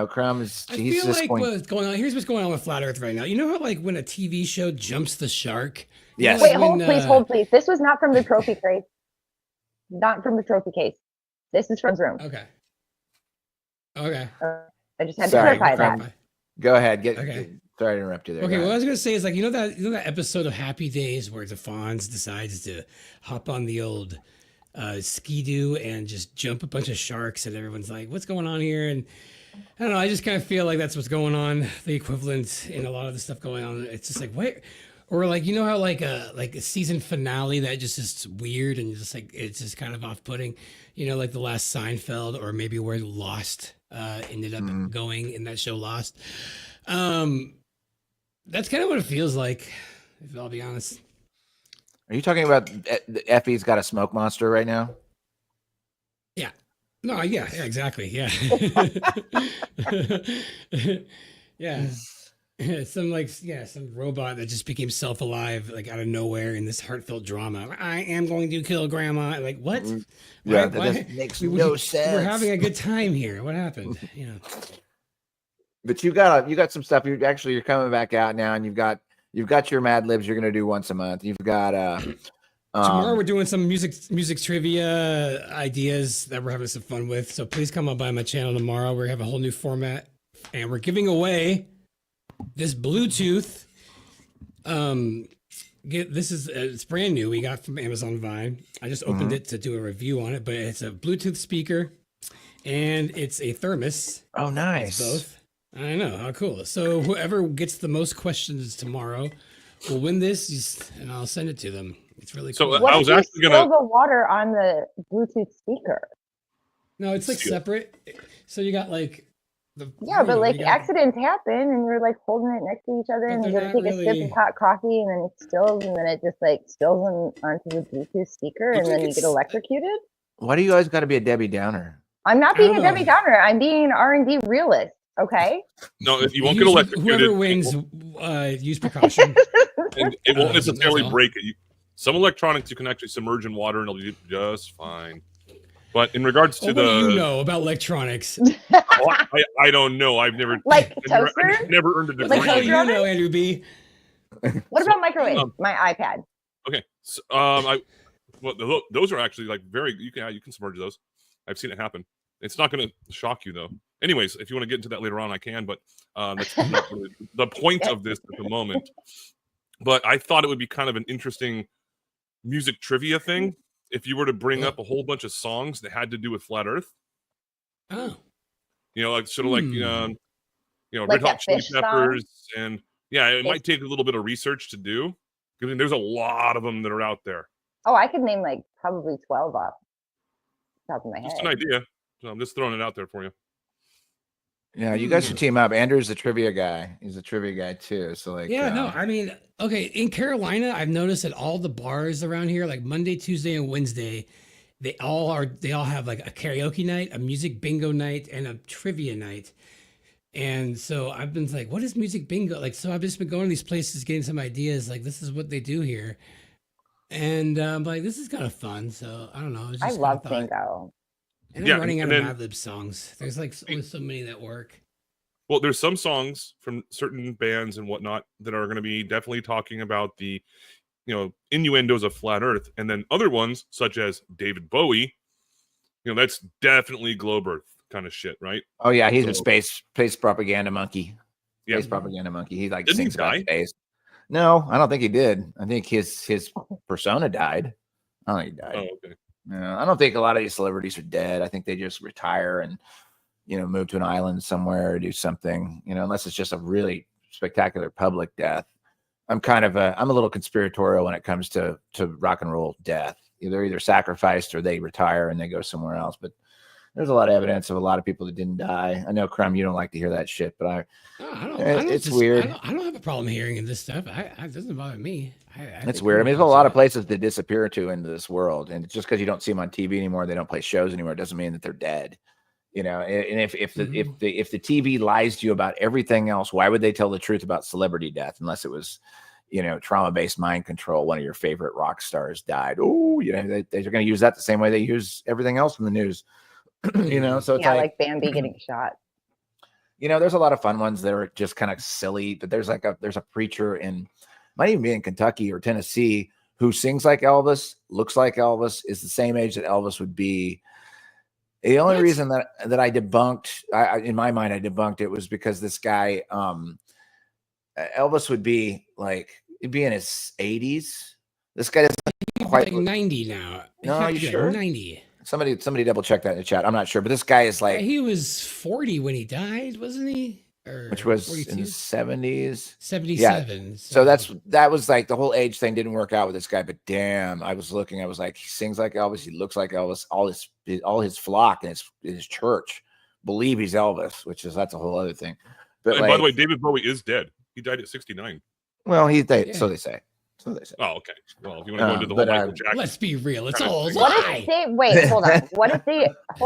Crumb is. I feel like what's going on. Here's what's going on with Flat Earth right now. You know how like when a TV show jumps the shark. Yes. Wait, hold please. This was not from the trophy case. Not from the trophy case. This is from his room. Okay. I just had to clarify that. Go ahead. Okay. Sorry to interrupt you there. Okay, what I was gonna say is like that episode of Happy Days where the Fonz decides to hop on the old ski-doo and just jump a bunch of sharks, and everyone's like, "What's going on here?" And I don't know. I just kind of feel like that's what's going on. The equivalent in a lot of the stuff going on. It's just like what. Or like how like a season finale that just is weird and just like it's just kind of off-putting, like the last Seinfeld, or maybe where Lost ended up going in that show Lost. That's kind of what it feels like, if I'll be honest. Are you talking about Effie's got a smoke monster right now? Yeah. No. Yeah. Exactly. Yeah. Yeah. Some robot that just became self-alive like out of nowhere in this heartfelt drama. I am going to kill grandma. Like what? Yeah, that makes no sense. We're having a good time here. What happened? But you got some stuff. You're coming back out now, and you've got your Mad Libs you're gonna do once a month. You've got tomorrow we're doing some music trivia ideas that we're having some fun with. So please come on by my channel tomorrow. We have a whole new format, and we're giving away this Bluetooth. This is it's brand new. We got from Amazon Vine. I just opened it to do a review on it, but it's a Bluetooth speaker, and it's a thermos. Oh, nice! It's both. I know, how cool. So whoever gets the most questions tomorrow will win this, and I'll send it to them. It's really cool. What I was actually gonna spill the water on the Bluetooth speaker. No, it's like separate. So you got like but like accidents happen, and you're like holding it next to each other, and you're gonna take a sip of hot coffee, and then it spills, and then it just like spills onto the Bluetooth speaker, and then you get electrocuted. Why do you always got to be a Debbie Downer? I'm not being a Debbie Downer. I'm being an R&D realist. Okay. No, if you won't get electrocuted, whoever wins, use precaution. And it won't necessarily break it. Some electronics you can actually submerge in water and it'll be just fine. But in regards to what do you know about electronics? I don't know. I've never like I've never earned a degree. Like how you know, Andrew B. What about microwave? My iPad. Okay, so, those are actually like you can submerge those. I've seen it happen. It's not going to shock you though. Anyways, if you want to get into that later on, I can. But that's not really the point of this at the moment. But I thought it would be kind of an interesting music trivia thing if you were to bring up a whole bunch of songs that had to do with Flat Earth. Oh. Like sort of like like Red Hot Chili Fish Peppers, and it might take a little bit of research to do because there's a lot of them that are out there. Oh, I could name like probably 12 off the top of my head. Just an idea. So I'm just throwing it out there for you. Yeah, you guys should team up. Andrew's the trivia guy. He's a trivia guy too. So like, no, I mean, okay, in Carolina, I've noticed that all the bars around here, like Monday, Tuesday, and Wednesday, they all have like a karaoke night, a music bingo night, and a trivia night. And so I've been like, what is music bingo? Like, so I've just been going to these places, getting some ideas. Like, this is what they do here. And like, this is kind of fun. So I don't know. I love Tango. And I'm running out of Mad Lib songs. There's like only so many that work. Well, there's some songs from certain bands and whatnot that are going to be definitely talking about the, innuendos of flat Earth, and then other ones such as David Bowie. That's definitely globe Earth kind of shit, right? Oh yeah, he's a space propaganda monkey. Space propaganda monkey. He like sings about space. No, I don't think he did. I think his persona died. I don't think he died. Oh, okay. No, I don't think a lot of these celebrities are dead. I think they just retire and move to an island somewhere or do something. Unless it's just a really spectacular public death. I'm a little conspiratorial when it comes to rock and roll death. They're either sacrificed or they retire and they go somewhere else. But there's a lot of evidence of a lot of people that didn't die. I know, Crumb, you don't like to hear that shit, but it's weird. I don't have a problem hearing this stuff. It doesn't bother me. It's weird. I mean, there's a lot of places that disappear into this world, and just because you don't see them on TV anymore, they don't play shows anymore, it doesn't mean that they're dead. And if the TV lies to you about everything else, why would they tell the truth about celebrity death unless it was, trauma-based mind control? One of your favorite rock stars died. Oh, they're going to use that the same way they use everything else in the news. So it's like Bambi getting shot. There's a lot of fun ones that are just kind of silly, but there's a preacher might even be in Kentucky or Tennessee who sings like Elvis, looks like Elvis, is the same age that Elvis would be. The only reason that I debunked, in my mind, I debunked it was because this guy, Elvis would be he'd be in his 80s. This guy doesn't quite like 90 now. No, are you sure? 90. Somebody double check that in the chat. I'm not sure, but this guy is like he was 40 when he died, wasn't he? Which was 42? In the 70s. 77. Yeah. So that was like the whole age thing didn't work out with this guy, but damn, I was like, he sings like Elvis, he looks like Elvis, all his flock and his church believe he's Elvis, that's a whole other thing. But by the way, David Bowie is dead. He died at 69. Well, so they say. Oh, okay. Well, if you want to go into the whole Michael Jackson, let's be real. It's all a What lie. if they wait? Hold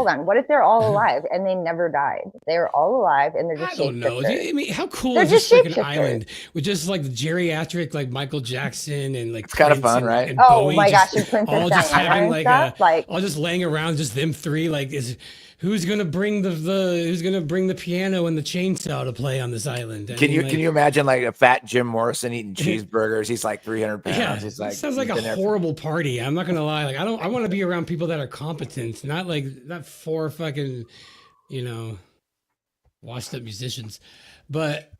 on. What if they're all alive and they never died? They're all alive and they're just. I don't know. I mean, how cool they're is this just freaking island with just like the geriatric, like Michael Jackson and like it's kind of fun, right? And Bowie, my gosh, and Princess all just having like all just laying around, just them three. Like, who's gonna bring the piano and the chainsaw to play on this island? Can you imagine like a fat Jim Morrison eating cheeseburgers? He's like 300 pounds. Yeah, he's like, sounds like a horrible party. I'm not gonna lie. Like I want to be around people that are competent, not four fucking, washed up musicians. But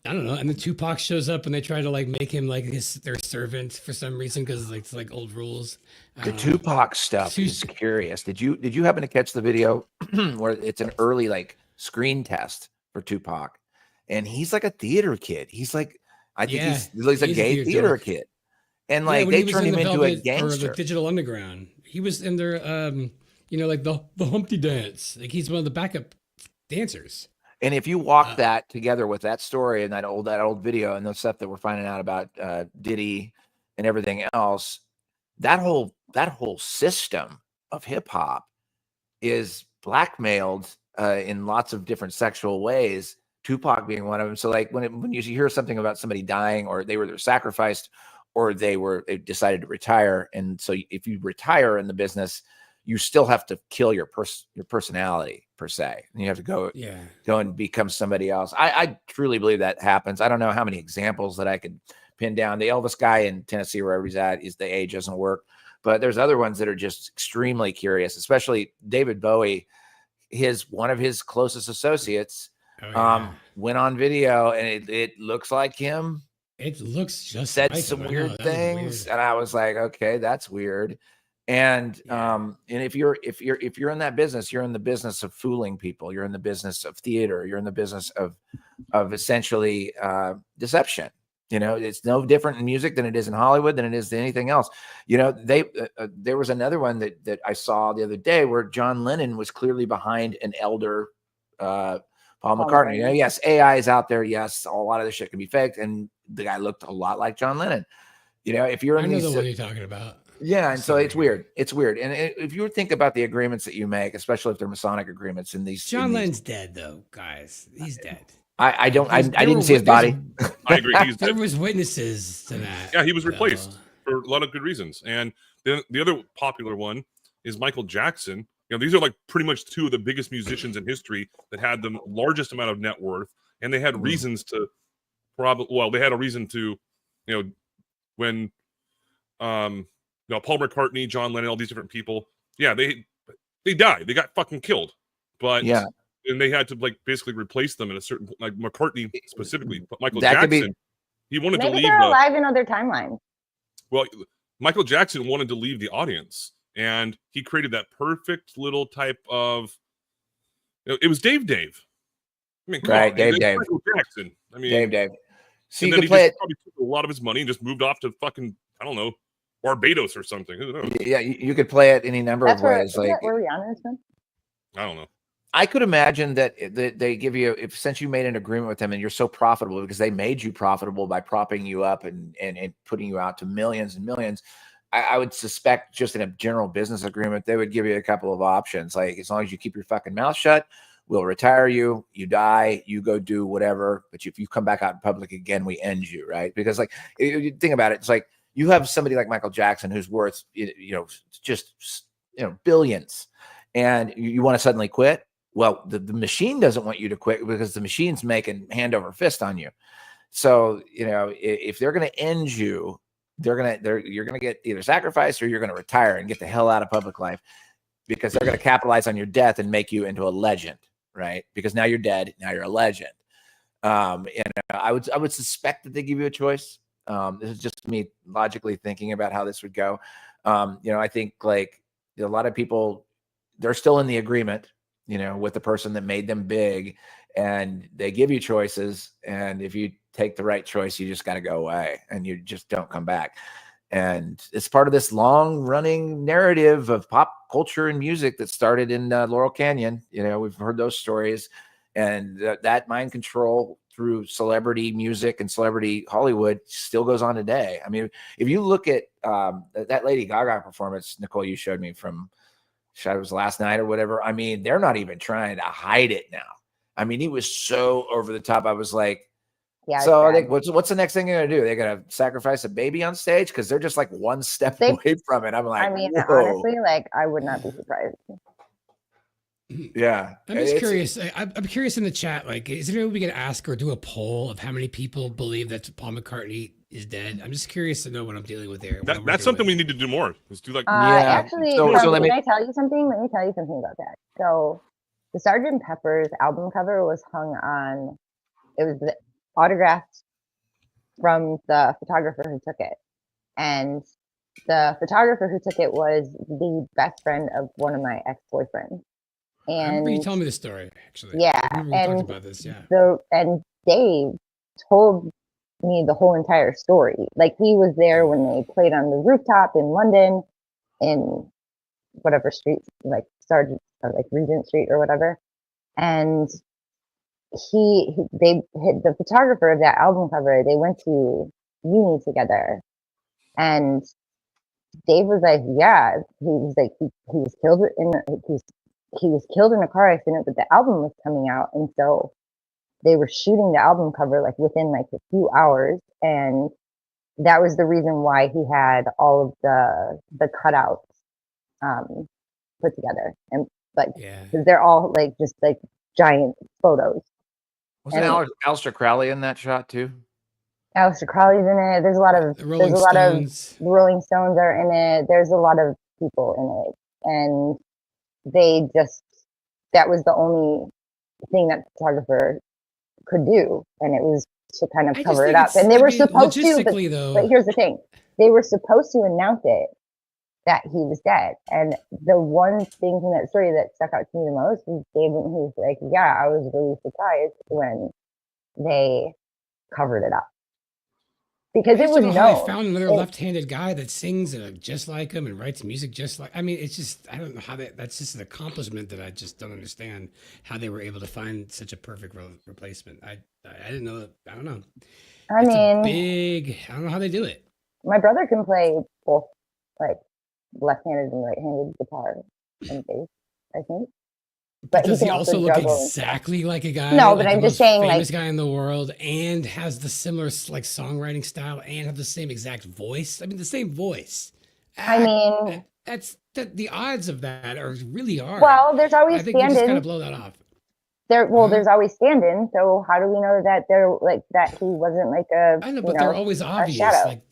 I don't know. And then Tupac shows up and they try to like make him like their servant for some reason because it's like old rules. The Tupac stuff is curious. Did you happen to catch the video where it's an early like screen test for Tupac, and he's like a theater kid. He's like, I think he's a gay theater kid, and like they turned him into a gangster. Or the Digital Underground. He was in their like the Humpty Dance. Like he's one of the backup dancers. And if you walk that together with that story and that old video and the stuff that we're finding out about Diddy and everything else, that whole system of hip hop is blackmailed in lots of different sexual ways. Tupac being one of them. So like when you hear something about somebody dying, or they were sacrificed, or they decided to retire, and so if you retire in the business, you still have to kill your personality per se, and you have to go and become somebody else. I truly believe that happens. I don't know how many examples that I could pin down. The Elvis guy in Tennessee, wherever he's at, is the age doesn't work, but there's other ones that are just extremely curious, especially David Bowie. One of his closest associates went on video, and it looks like him. It looks just said like some him. weird things, and I was like, okay, that's weird. And if you're in that business, you're in the business of fooling people. You're in the business of theater. You're in the business of essentially deception. It's no different in music than it is in Hollywood, than it is anything else. There was another one that I saw the other day where John Lennon was clearly behind an elder Paul McCartney. Yes, AI is out there. Yes, a lot of this shit can be faked, and the guy looked a lot like John Lennon. If you're in I know these, the one you're talking about. Yeah, and so it's weird. It's weird. And if you think about the agreements that you make, especially if they're Masonic agreements, in these, John Lennon's dead though, guys. He's dead. I didn't see his body. I agree. There was witnesses to that. Yeah, he was replaced for a lot of good reasons. And then the other popular one is Michael Jackson. You know, these are like pretty much two of the biggest musicians in history that had the largest amount of net worth, and they had reasons to they had a reason to, you know, when you know, Paul McCartney, John Lennon, all these different people, yeah, they died, they got fucking killed, but and they had to like basically replace them in a certain, like McCartney specifically, but Michael Jackson, he wanted to Maybe leave they're alive in other timelines. well, Michael Jackson wanted to leave the audience, and he created that perfect little type of. You know, it was Dave. I mean, come on, Dave. Michael Jackson. I mean, Dave. So and then he just probably took a lot of his money and just moved off to fucking, I don't know, Barbados or something. Who knows? Yeah, you could play it any number of ways. Like where Rihanna is from? I don't know. I could imagine that they give you, if since you made an agreement with them and you're so profitable because they made you profitable by propping you up and putting you out to millions and millions. I would suspect just in a general business agreement, they would give you a couple of options. Like, as long as you keep your fucking mouth shut, we'll retire you, you die, you go do whatever. But if you come back out in public again, we end you, right? Because like, you think about it, it's like you have somebody like Michael Jackson who's worth, just billions, and you want to suddenly quit. Well, the machine doesn't want you to quit because the machine's making hand over fist on you. So, if they're going to end you, you're going to get either sacrificed or you're going to retire and get the hell out of public life, because they're going to capitalize on your death and make you into a legend, right? Because now you're dead. Now you're a legend. I would suspect that they give you a choice. This is just me logically thinking about how this would go. I think like a lot of people, they're still in the agreement, with the person that made them big, and they give you choices. And if you take the right choice, you just got to go away and you just don't come back. And it's part of this long running narrative of pop culture and music that started in Laurel Canyon. We've heard those stories, and that mind control through celebrity music and celebrity Hollywood still goes on today. I mean, if you look at that Lady Gaga performance, Nicole, you showed me from, it was last night or whatever. I mean, they're not even trying to hide it now. I mean, he was so over the top. I was like, so I think what's the next thing they're gonna do? They're gonna sacrifice a baby on stage because they're just like one step away from it. I'm like, honestly, like I would not be surprised. Yeah, I'm just curious. I'm curious in the chat. Like, is there we can ask or do a poll of how many people believe that Paul McCartney is dead? I'm just curious to know what I'm dealing with there. That's something we need to do more. Let's do like actually, can I tell you something? Let me tell you something about that. So, the Sgt. Pepper's album cover was hung on. It was autographed from the photographer who took it, and the photographer who took it was the best friend of one of my ex-boyfriends. And I remember you telling me this story, actually. Yeah, I remember you talked about this. Yeah. And Dave told me the whole entire story. Like, he was there when they played on the rooftop in London, in whatever street, like Sergeant or like Regent Street or whatever, and the photographer of that album cover, they went to uni together, and Dave was like, yeah, he was like, he was killed he was killed in a car accident, but the album was coming out, and so they were shooting the album cover like within like a few hours, and that was the reason why he had all of the cutouts put together, and like because they're all like just like giant photos. Wasn't Aleister Crowley in that shot too? Aleister Crowley's in it. There's a lot of the Rolling Stones are in it. There's a lot of people in it, and that was the only thing that the photographer could do, and it was to kind of cover it up. And they were supposed to, but here's the thing: they were supposed to announce it that he was dead. And the one thing from that story that stuck out to me the most was Dave, when he was like, yeah, I was really surprised when they covered it up. Because it was known. They found another left-handed guy that sings just like him and writes music just like. I mean, it's just, I don't know how that's just an accomplishment that I just don't understand how they were able to find such a perfect replacement. I didn't know that. I don't know. I don't know how they do it. My brother can play both, like left-handed and right-handed guitar and bass, I think. But does he can also look juggle and exactly like a guy? No, like but I'm the just most saying, famous like, guy in the world, and has the similar like songwriting style, and have the same exact voice. I mean, the same voice. I mean, The odds of that are really hard. well, there's always I think we just gotta stand-ins. blow that off. There's always stand-in. So how do we know that they're like that he wasn't like a? I know, you but they're always a obvious. shadow. Like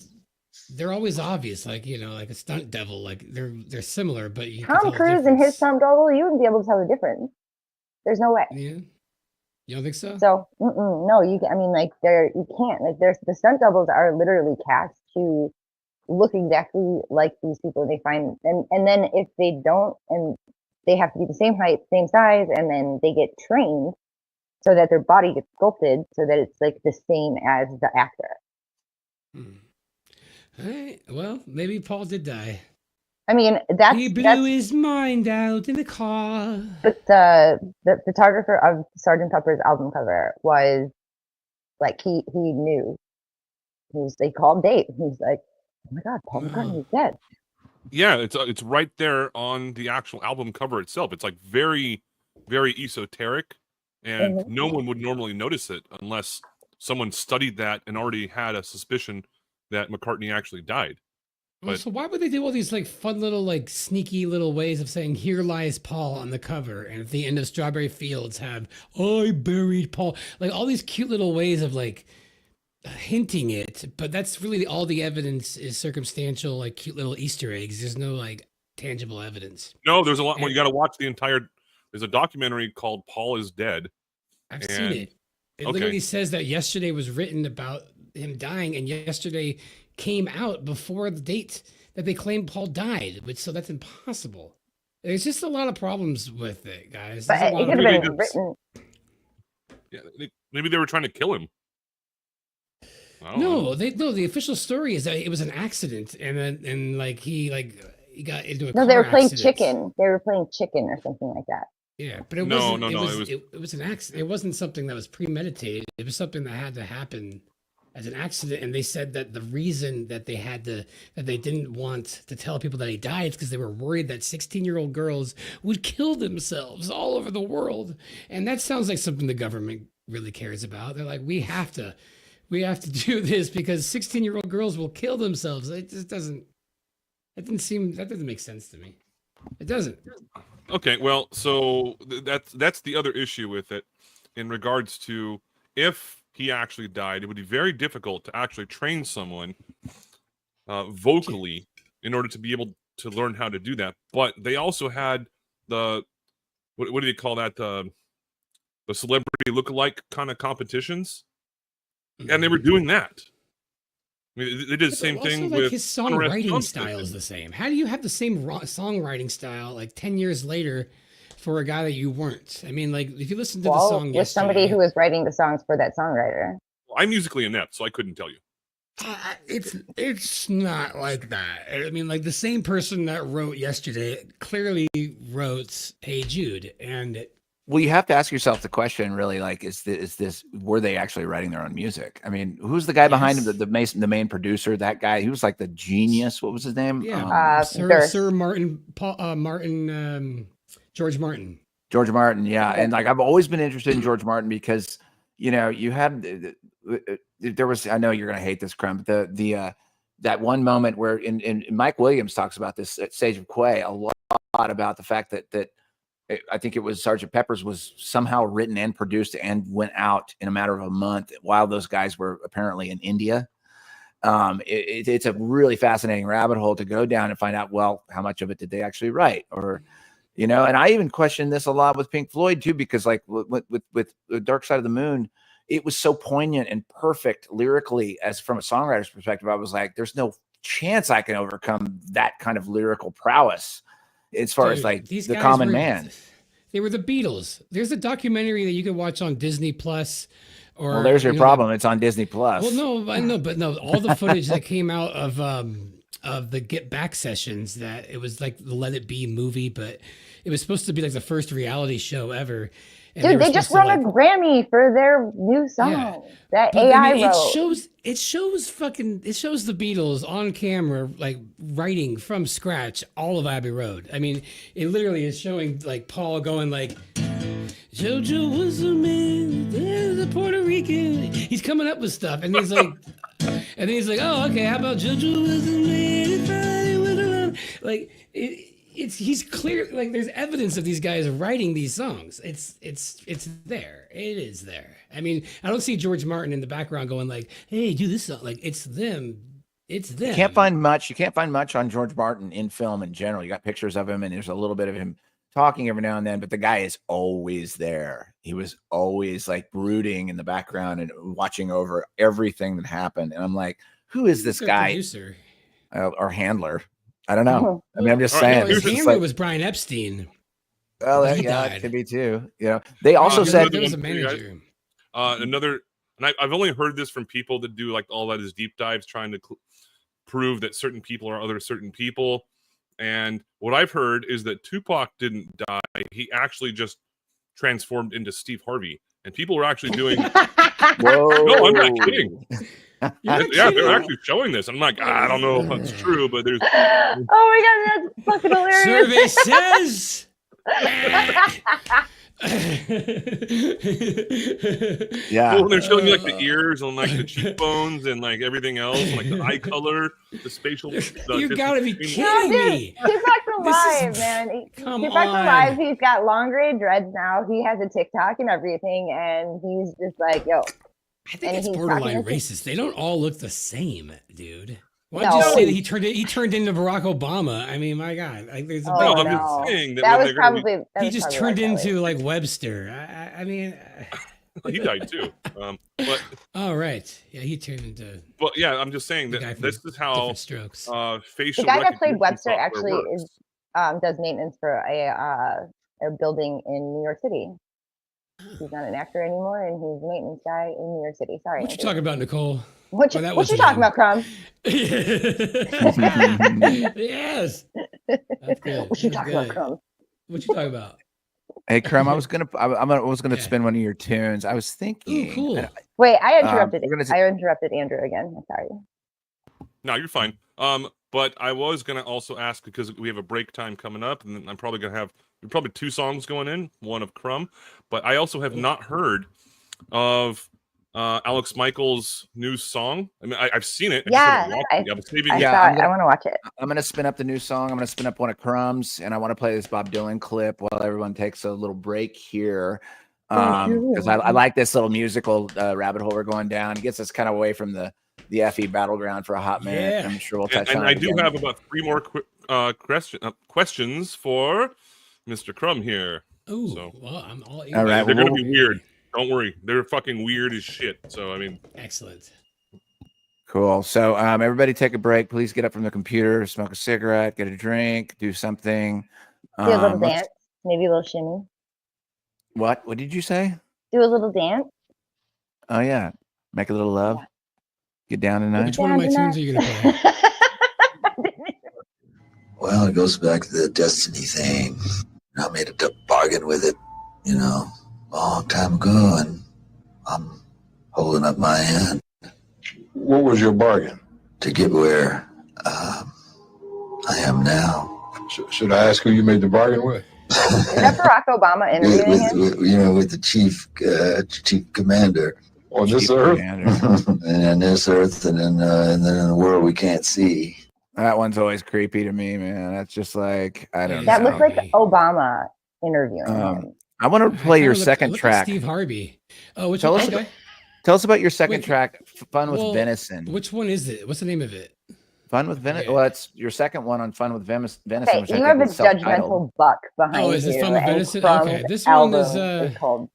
they're always obvious. Like like a stunt devil. Like they're similar, but you can Tom tell the Cruise and his difference. stunt double, you wouldn't be able to tell the difference. There's no way. Yeah, you don't think so? So no, I mean, like you can't. Like the stunt doubles are literally cast to look exactly like these people they find, and then if they don't, and they have to be the same height, same size, and then they get trained so that their body gets sculpted so that it's like the same as the actor. All right. Well, maybe Paul did die. I mean, He blew his mind out in the car. But the photographer of Sgt. Pepper's album cover was like he knew. They called Dave. He's like, oh my God, Paul McCartney is dead. Yeah, it's right there on the actual album cover itself. It's like very, very esoteric, and no one would normally notice it unless someone studied that and already had a suspicion that McCartney actually died. Well, so why would they do all these like fun little like sneaky little ways of saying "Here lies Paul" on the cover, and at the end of Strawberry Fields have "I buried Paul"? Like all these cute little ways of like hinting it, but that's really all the evidence is circumstantial, like cute little Easter eggs. There's no like tangible evidence. No, there's a lot more. You got to watch the entire. There's a documentary called "Paul is Dead." I've seen it. It literally says that yesterday was written about him dying, and yesterday came out before the date that they claimed Paul died, which so that's impossible. There's just a lot of problems with it, guys. But There's a it lot could of- have been written. Yeah, maybe they were trying to kill him. No, the official story is that it was an accident, and then he got into a No, car they were playing accident. chicken. They were playing chicken or something like that. Yeah, but it No, wasn't. no, It was an accident. It wasn't something that was premeditated. It was something that had to happen as an accident. And they said that the reason that they didn't want to tell people that he died is because they were worried that 16-year-old girls would kill themselves all over the world. And that sounds like something the government really cares about. They're like, we have to do this because 16-year-old girls will kill themselves. It just doesn't. That doesn't make sense to me. It doesn't. Okay, well, so that's the other issue with it, in regards to if he actually died, it would be very difficult to actually train someone vocally in order to be able to learn how to do that. But they also had the what do you call that? The celebrity lookalike kind of competitions, and they were doing that. I mean, they did the same Also, thing like with his unrest songwriting Johnson. style is the same. How do you have the same songwriting style like 10 years later for a guy that you weren't? I mean, like if you listen to the song with somebody yesterday, who was writing the songs for that songwriter. I'm musically inept, so I couldn't tell you. it's not like that. I mean, like the same person that wrote yesterday clearly wrote "Hey Jude," and Well, you have to ask yourself the question, really, like, is this were they actually writing their own music? I mean, who's the guy behind him, the main producer? That guy, he was like the genius. What was his name? yeah, Sir Martin, George Martin. George Martin, yeah. And like I've always been interested in George Martin because you had there was, I know you're gonna hate this, Crumb, but the that one moment where in Mike Williams talks about this at Stage of Quay a lot about the fact that I think it was Sgt. Pepper's was somehow written and produced and went out in a matter of a month while those guys were apparently in India. It's a really fascinating rabbit hole to go down and find out, well, how much of it did they actually write? Or, and I even question this a lot with Pink Floyd too, because like with Dark Side of the Moon, it was so poignant and perfect lyrically as from a songwriter's perspective. I was like, there's no chance I can overcome that kind of lyrical prowess as far as like these the guys common were- man. They were the Beatles. There's a documentary that you can watch on Disney Plus. Or Well, there's your problem. It's on Disney Plus. Well, no, I know, but no, all the footage that came out of the Get Back sessions, that it was like the Let It Be movie, but it was supposed to be like the first reality show ever. Dude, they just won a Grammy for their new song that But, AI I mean, wrote. it shows the Beatles on camera like writing from scratch all of Abbey Road. I mean, it literally is showing like Paul going like, JoJo was a man, there's a Puerto Rican. He's coming up with stuff, and he's like, oh, okay, how about JoJo was a man, if I was alone? Like he's clear, like there's evidence of these guys writing these songs. It's there. It is there. I mean, I don't see George Martin in the background going like, hey, do this song. Like it's them. It's them. You can't find much on George Martin in film in general. You got pictures of him, and there's a little bit of him talking every now and then, but the guy is always there. He was always like brooding in the background and watching over everything that happened. And I'm like, who is this guy? Producer. Or handler? I don't know. I mean, I'm just saying. His handler was Brian Epstein. Well, yeah, it could be too. You know, they also said there was a manager. Another, and I've only heard this from people that do like all that is deep dives, trying to prove that certain people are other certain people. And what I've heard is that Tupac didn't die; he actually just transformed into Steve Harvey. And people were actually doing. Whoa! No, I'm not kidding. Yeah, they're actually showing this. I'm like, I don't know if that's true, but there's. Oh my god, that's fucking hilarious. Survey says. Yeah. Well, they're showing you like the ears and like the cheekbones and like everything else, like the eye color, the spatial. You gotta be kidding me! Tupac's alive, man. Come Tupac's on. alive. He's got long gray dreads now. He has a TikTok and everything, and he's just like, yo. I think it's borderline racist. They don't all look the same, dude. Why'd No. you say that he turned into Barack Obama? I mean, my God, like, there's a Oh, big no. I'm just saying that That when was they're gonna probably. that he was just probably turned like into like Webster. I mean, he died too. But oh right, yeah, he turned into. But yeah, I'm just saying guy that from this is how Strokes. facial. The guy that played recognition Webster software actually works. is does maintenance for a building in New York City. He's not an actor anymore, and he's a maintenance guy in New York City. Sorry. What you talking about, Nicole? What you, Oh, that what you wasn't talking him. about, Crumb? Yes. That's good. What you That's talking good. about, Crumb? What you talking about? Hey, Crumb, I was gonna spin one of your tunes. I was thinking. Ooh, cool. Wait, I interrupted. we're gonna I interrupted Andrew again. I'm sorry. No, you're fine. But I was gonna also ask because we have a break time coming up, and then I'm probably gonna have probably 2 songs going in, one of Crumb. But I also have not heard of Alex Michael's new song. I mean, I've seen it. Yeah, I was saving I it. saw it. I want to watch it. I'm gonna spin up the new song. I'm gonna spin up one of Crumb's, and I want to play this Bob Dylan clip while everyone takes a little break here. Because I like this little musical rabbit hole we're going down. It gets us kind of away from the FE battleground for a hot minute. Yeah. I'm sure we'll touch And on I it do again. have about 3 more questions for Mr. Crumb here. Ooh, So well, I'm all. All right, they're well, gonna be weird. Don't worry, they're fucking weird as shit. So I mean, Excellent. Cool. So everybody take a break. Please get up from the computer, smoke a cigarette, get a drink, do something. Do a little let's- dance, maybe a little shimmy. What did you say? Do a little dance. Oh yeah. Make a little love. Get down tonight. Which one of my tunes are you gonna play? Well, it goes back to the destiny thing. I made a bargain with it, a long time ago, and I'm holding up my hand. What was your bargain? To get where I am now. Should I ask who you made the bargain with? Is that Barack Obama interviewing him? with the chief commander. On this Chief earth? commander. And on this earth, and then in the world we can't see. That one's always creepy to me, man. That's just like I don't That know. looks like Obama interviewing him. I want to play your Kinda second look like track. Steve Harvey. Oh, which Tell one? us, Okay. tell us about your second Wait, track, Fun with well, Venison. Which one is it? What's the name of it? Fun with Venison. Well, it's your second one on Fun with Venison. Okay, Which I you think have a is self-titled. judgmental buck behind Oh, is this you. Fun with and Venison? Crumb's Okay, this one is, album called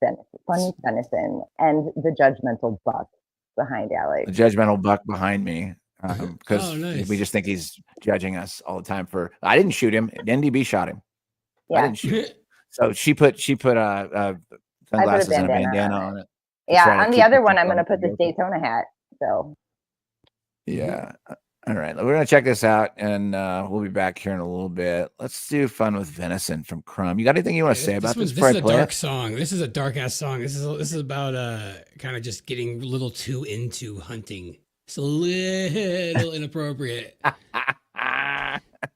Venison, Fun with Venison, and the judgmental buck behind Alex. The judgmental buck behind me, because Oh, nice. we just think he's judging us all the time for. I didn't shoot him. NDB shot him. I Yeah. didn't shoot him. So she put sunglasses and a bandana on it. to Yeah, try to on the keep other it one, I'm from going to put this guilty. Daytona hat. So Yeah. All right, we're gonna check this out, and we'll be back here in a little bit. Let's do Fun with Venison from Crumb. You got anything you want to say about this? This is a dark song. This is a dark ass song. This is about kind of just getting a little too into hunting. It's a little inappropriate.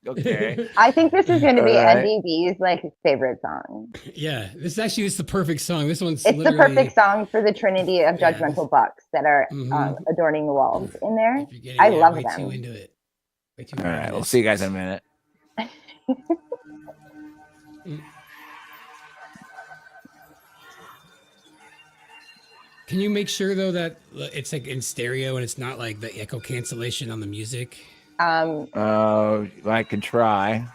Okay. I think this is going to be All right. NDB's like his favorite song. Yeah, this is the perfect song. This one's It's the perfect song for the trinity of judgmental bucks that are Mhm. adorning the walls in there. Getting I love way them. too into it. Way too All right, we'll see you guys in a minute. Can you make sure though that it's like in stereo and it's not like the echo cancellation on the music? I can try.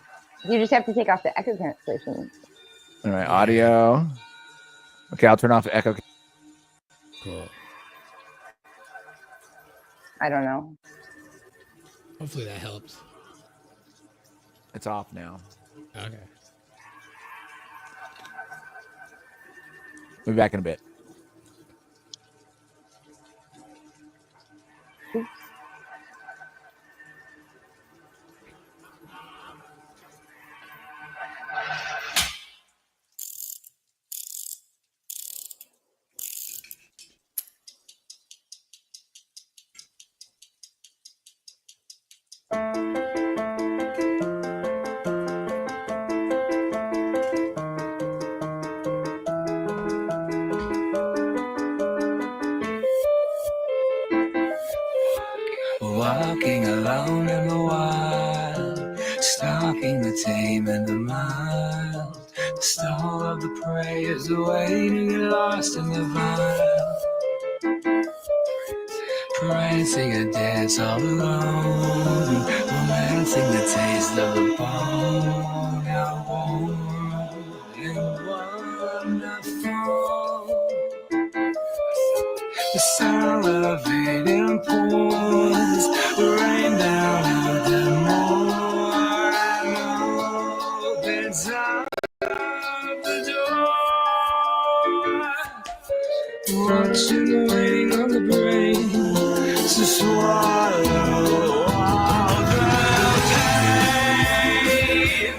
You just have to take off the echo cancellation. All right, audio. Okay, I'll turn off the echo. Cool. I don't know. Hopefully that helps. It's off now. Okay. We'll be back in a bit. Walking alone in the wild, stalking the tame and the mild. The stall of the prey is waiting to get lost in the vial. Prancing a dance all alone, romancing the taste of the bone. How warm and wonderful. The salivating pores rain down out the more. I know that's out the door. Watching, waiting on the brain to swallow all the pain.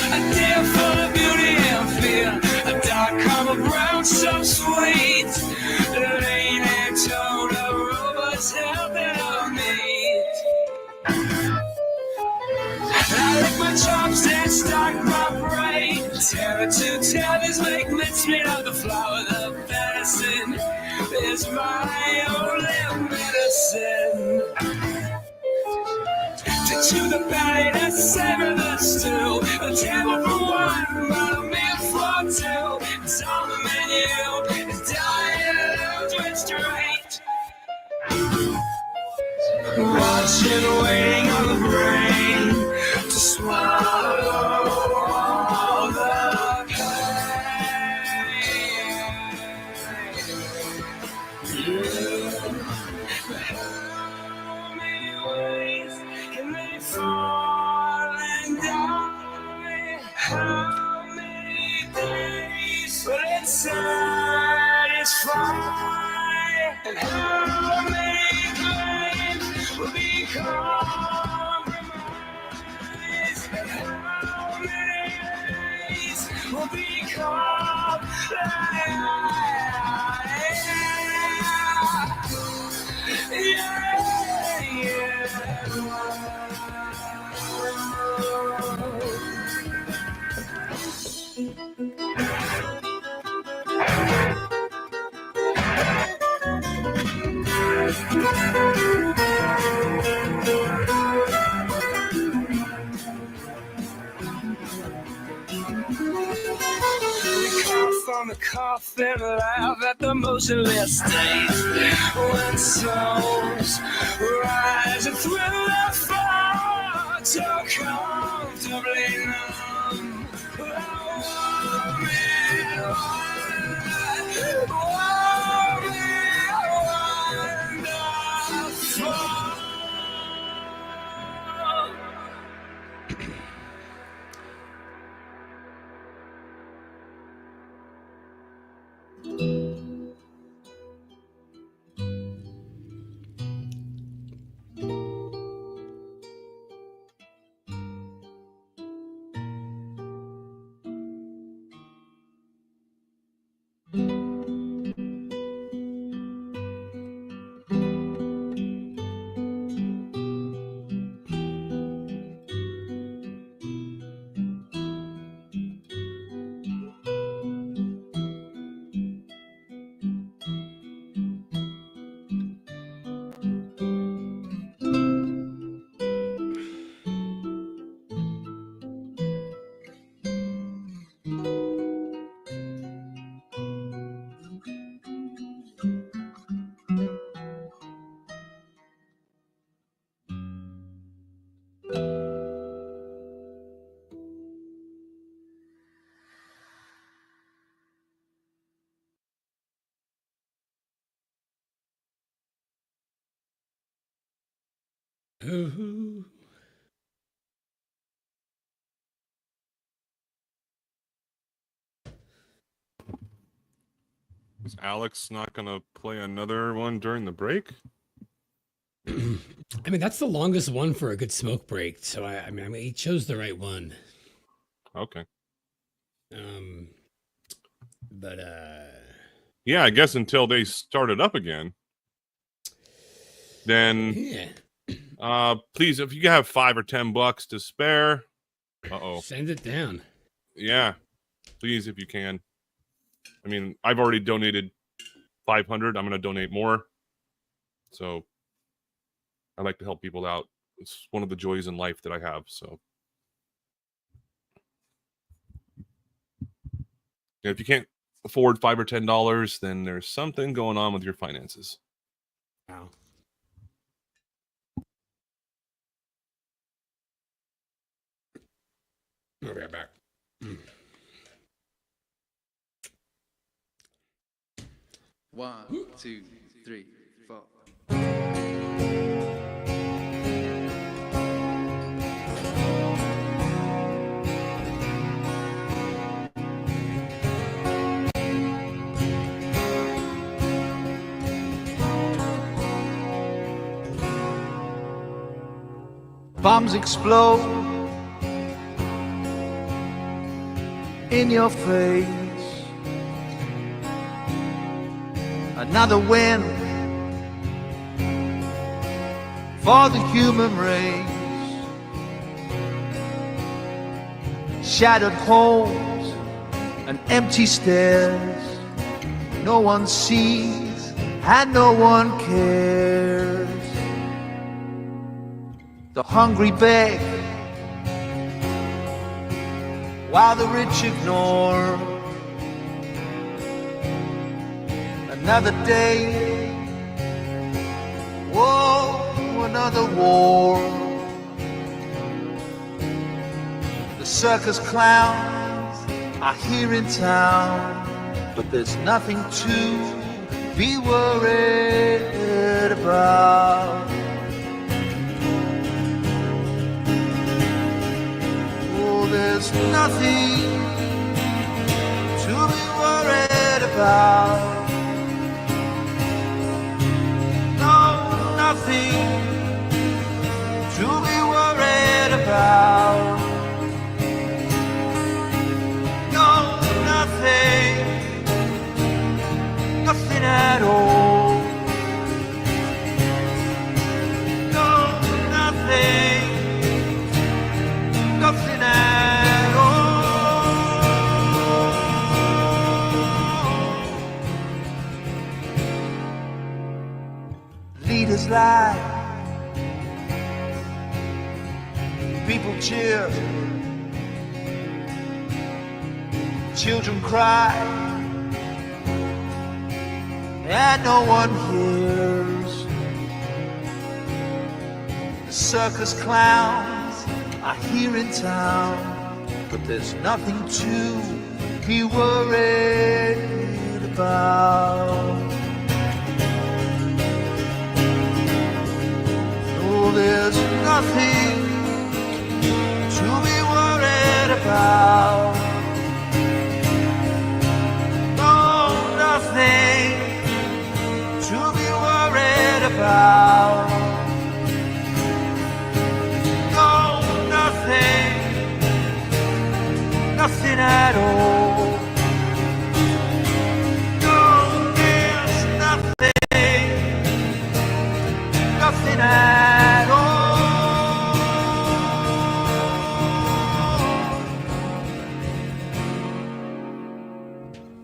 A deer full of beauty and fear, a dark common brown so sweet, lean and tone of robots helping on me. I lick my chops and stalk my prey. Terror to tethers make mincemeat of the flower. The venison is my only medicine. To chew the belly, to savor the stew. A table for one, but a meal for two. It's on the menu, it's dying to straight. Watching, waiting on the brain to swallow all the pain. How many ways can they fall and die? How many days will it satisfy? And how many claims will be compromised? And how many days will become on the coffin, laugh at the motionless state. When souls rise and thrill their fall, so comfortably numb. Ooh. Is Alex not going to play another one during the break? I mean, that's the longest one for a good smoke break. So I mean, he chose the right one. Okay. But yeah, I guess until they start it up again. Then please, if you have $5 or $10 to spare, send it down. Yeah, please, if you can. I mean, I've already donated $500. I'm going to donate more. So I like to help people out. It's one of the joys in life that I have. So if you can't afford $5 or $10, then there's something going on with your finances. Wow. We'll be right back. One, 2, 3, 4. Bombs explode in your face. Another win for the human race. Shattered homes and empty stairs. No one sees and no one cares. The hungry beg while the rich ignore. Another day, whoa, another war. The circus clowns are here in town, but there's nothing to be worried about. Oh, there's nothing to be worried about. Nothing to be worried about. No, nothing, nothing at all. No, nothing, nothing at all. Leaders lie. People cheer, children cry, and no one hears. The circus clowns are here in town, but there's nothing to be worried about. Oh, there's nothing to be worried about. No, nothing to be worried about. No, nothing, nothing at all. No, there's nothing, nothing at all.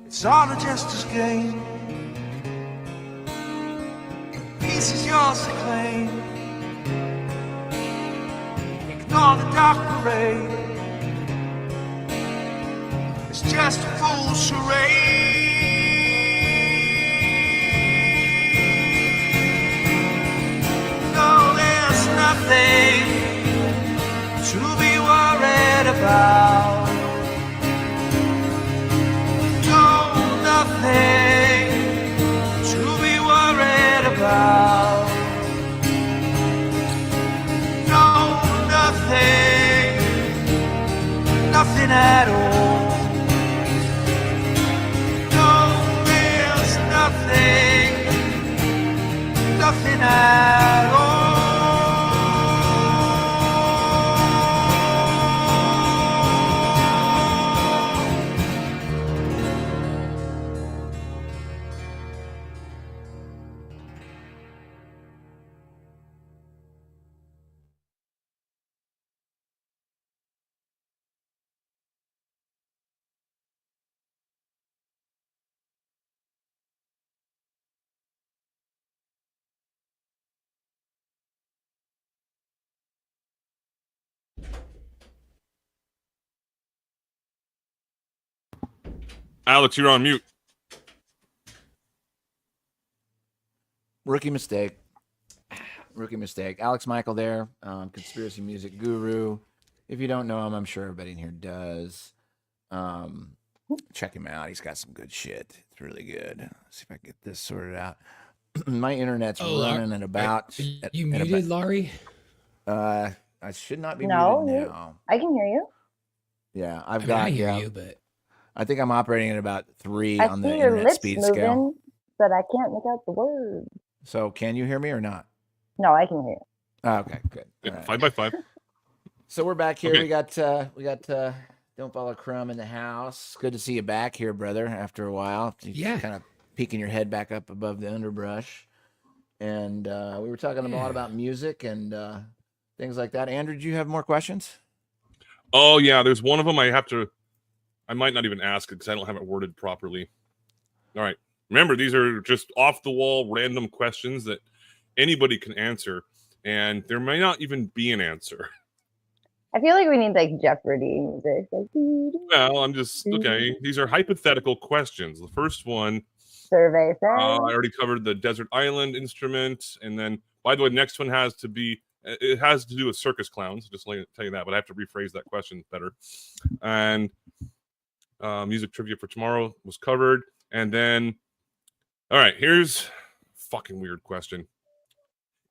It's all a jester's game. Peace is yours to claim. Ignore the dark parade. It's just a fool's charade. No, there's nothing to be worried about. Nothing to be worried about. nothing at all. No, there's nothing, nothing at all. Alex, you're on mute. Rookie mistake. Alex Michael there, conspiracy music guru. If you don't know him, I'm sure everybody in here does. Check him out. He's got some good shit. It's really good. Let's see if I can get this sorted out. My internet's running at about. You muted, Laurie? I should not be No, muted now. I can hear you. Yeah, I mean, I hear you, but I think I'm operating at about 3 I on the see your internet lips speed moving, scale. but I can't make out the words. So can you hear me or not? No, I can hear you. Oh, okay, good. Yeah, All right. 5 by 5. So we're back here. Okay. We got Don't Follow Crumb in the house. Good to see you back here, brother. After a while, Yeah. kind of peeking your head back up above the underbrush. And we were talking a lot about music and things like that. Andrew, do you have more questions? Oh yeah, there's one of them I might not even ask it because I don't have it worded properly. All right. Remember, these are just off the wall random questions that anybody can answer, and there may not even be an answer. I feel like we need like Jeopardy music. Like, Well, I'm just okay. These are hypothetical questions. The first one, survey says. I already covered the desert island instrument, and then by the way, the next one has to do with circus clowns. Just let me tell you that, but I have to rephrase that question better. And music trivia for tomorrow was covered, and then all right, here's a fucking weird question.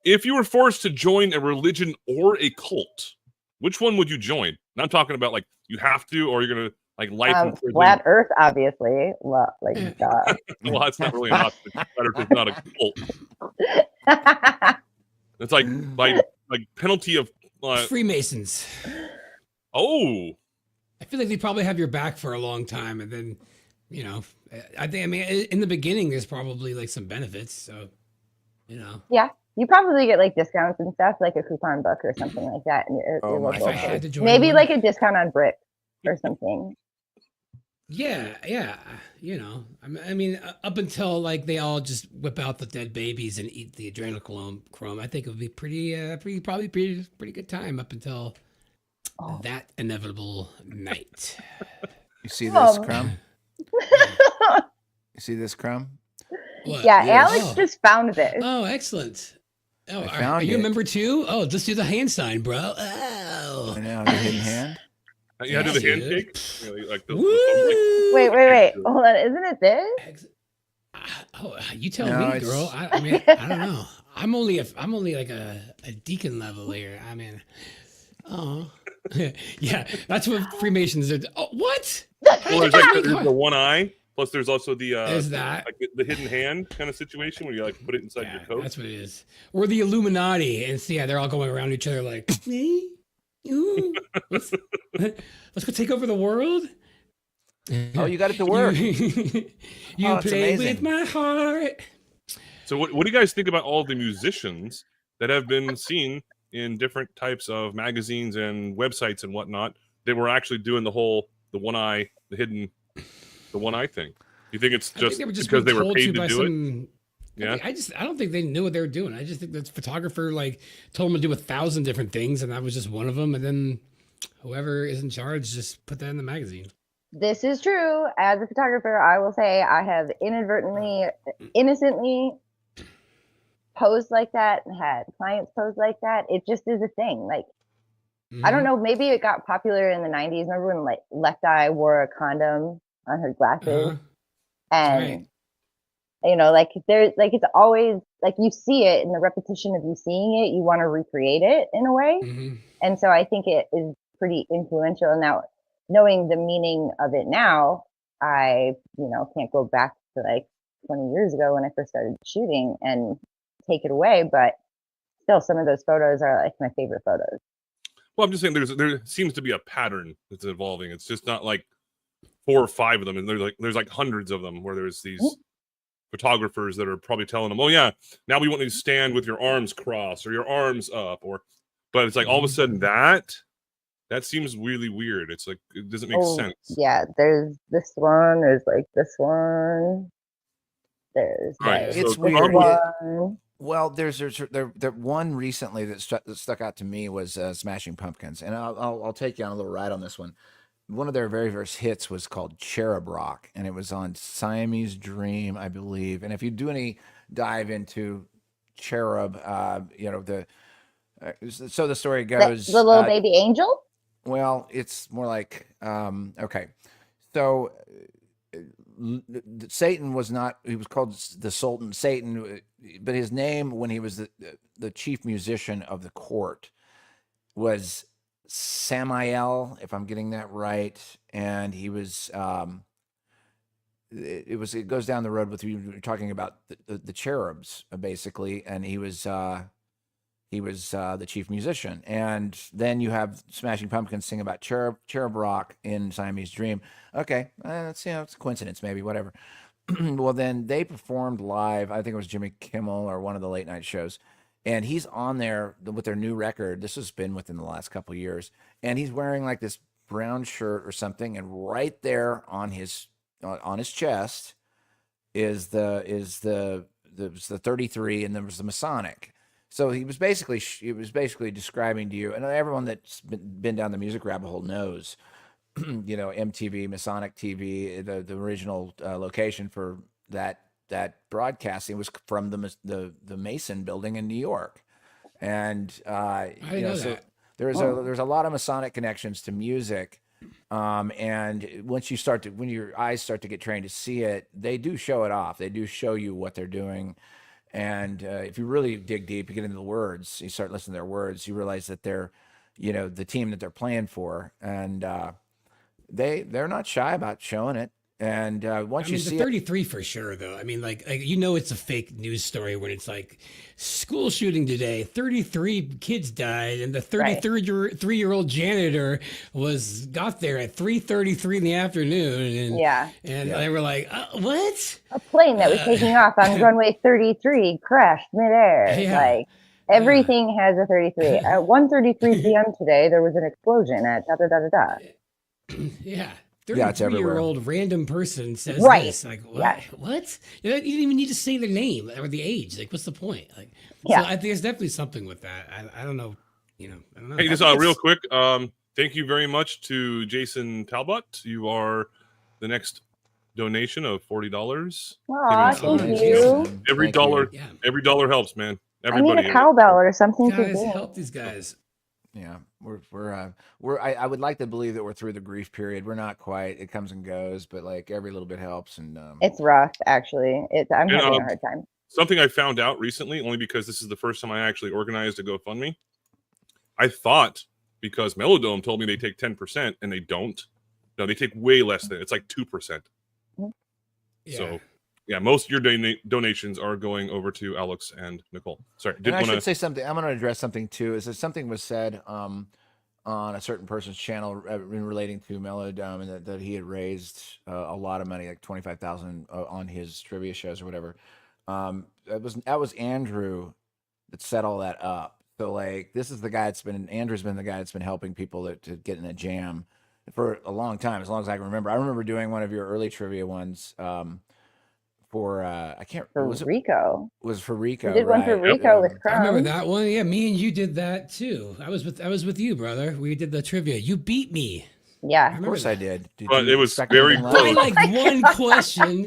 If you were forced to join a religion or a cult, which one would you join? And I'm talking about like you have to, or you're gonna like life in prison. Flat Earth, obviously. Well, like, duh. Well, that's not really an option. Flat Earth is not a cult. It's like penalty of Freemasons. Oh, I feel like they probably have your back for a long time, and then I mean, in the beginning, there's probably like some benefits. So, Yeah, you probably get like discounts and stuff, like a coupon book or something like that. And if I had to join maybe one. like a discount on bricks or something. Yeah. I mean, up until like they all just whip out the dead babies and eat the adrenochrome, I think it would be pretty good time up until that inevitable night. You see this, Crumb? You see this, Crumb? What? Yeah, Yes. Alex just found this. Oh, excellent. Oh, I are found you a it. member too? Oh, just do the hand sign, bro. Oh. I know, the hidden hand. you had to do the dude. handshake. Like the Wait. Hold on. Isn't it this? Oh, you tell No, me, it's- girl. I mean, I don't know. I'm only like a deacon level here. I mean, oh, yeah, that's what Freemasons are. Oh, what? Well, there's the one eye. Plus, there's also the There's that. like the hidden hand kind of situation where you like put it inside your coat. That's what it is. Or the Illuminati, and so, yeah, they're all going around each other like, me, ooh, let's go take over the world. Oh, you got it to work. You Oh, it's play amazing. with my heart. So, what do you guys think about all the musicians that have been seen in different types of magazines and websites and whatnot that were actually doing the one eye thing? You think it's I think just, they were just because they being were told paid to to by do it? some- Yeah. I don't think they knew what they were doing. I just think that photographer like told them to do 1,000 different things, and that was just one of them. And then whoever is in charge just put that in the magazine. This is true. As a photographer, I will say I have inadvertently, innocently posed like that and had clients pose like that. It just is a thing. Like, I don't know, maybe it got popular in the 90s. Remember when like Left Eye wore a condom on her glasses? And you know, like there's like it's always like you see it in the repetition of you seeing it, you want to recreate it in a way. And so I think it is pretty influential. Now, knowing the meaning of it now, I, can't go back to like 20 years ago when I first started shooting and take it away, but still some of those photos are like my favorite photos. Well, I'm just saying there seems to be a pattern that's evolving. It's just not like 4 or 5 of them, and there's like hundreds of them where there's these photographers that are probably telling them, oh yeah, now we want you to stand with your arms crossed or your arms up, but it's like all of a sudden that seems really weird. It's like it doesn't make sense. Yeah, there's this one, there's like this one, there's like It's this weird. one. Well, there's one recently that stuck out to me was Smashing Pumpkins, and I'll take you on a little ride on this one. One of their very first hits was called Cherub Rock, and it was on Siamese Dream, I believe. And if you do any dive into Cherub, so the story goes, the little baby angel. Well, it's more like okay, so. Satan was not, he was called the Sultan Satan, but his name when he was the chief musician of the court was Samael, if I'm getting that right. And he was, it goes down the road with you talking about the cherubs, basically. And he was the chief musician. And then you have Smashing Pumpkins sing about Cherub Rock in Siamese Dream. Okay, it's a coincidence, maybe, whatever. Well, then they performed live. I think it was Jimmy Kimmel or one of the late night shows. And he's on there with their new record. This has been within the last couple of years. And he's wearing like this brown shirt or something. And right there on his chest is the 33, and there was the Masonic. So he was basically describing to you, and everyone that's been down the music rabbit hole knows, MTV, Masonic TV, the original location for that broadcasting was from the Mason building in New York. And there's a lot of Masonic connections to music. And once when your eyes start to get trained to see it, they do show it off. They do show you what they're doing. And if you really dig deep, you get into the words, you start listening to their words, you realize that they're, the team that they're playing for. And they're not shy about showing it. And once you see the 33 for sure, though. I mean, like it's a fake news story when it's like school shooting today, 33 kids died, and the 33-year-old janitor got there at 3:33 in the afternoon, and they were like, "What?" A plane that was taking off on runway 33 crashed midair. Yeah. Like everything has a 33. At 1:33 p.m. today, there was an explosion at da da da da da. Yeah. It's everywhere. 33-year-old random person says this. Like, what? Yeah. What? You don't even need to say their name or the age. Like, what's the point? Like, so I think there's definitely something with that. I don't know. I don't know. Hey, just real quick. Thank you very much to Jason Talbot. You are the next donation of $40. Aw, thank you. Every dollar helps, man. Everybody. I need a cowbell or something to guys, do. help these guys. Yeah, I would like to believe that we're through the grief period. We're not quite. It comes and goes, but like every little bit helps. And it's rough, actually. I'm having a hard time. Something I found out recently, only because this is the first time I actually organized a GoFundMe. I thought because Melodome told me they take 10%, and they don't. No, they take way less than. It's like 2%. Yeah. So. Yeah, most of your donations are going over to Alex and Nicole. Sorry, I should say something. I'm going to address something too. Is that something was said on a certain person's channel in relating to Melodome, and that he had raised a lot of money, like $25,000 on his trivia shows or whatever. That was Andrew that set all that up. So like, this is the guy Andrew's been the guy that's been helping people to get in a jam for a long time, as long as I can remember. I remember doing one of your early trivia ones. For Rico. Was for Rico. We did one for Rico with Crumb. I remember that one. Yeah, me and you did that too. I was with you, brother. We did the trivia. You beat me. Yeah, of course I did. But it was very close. By like one question.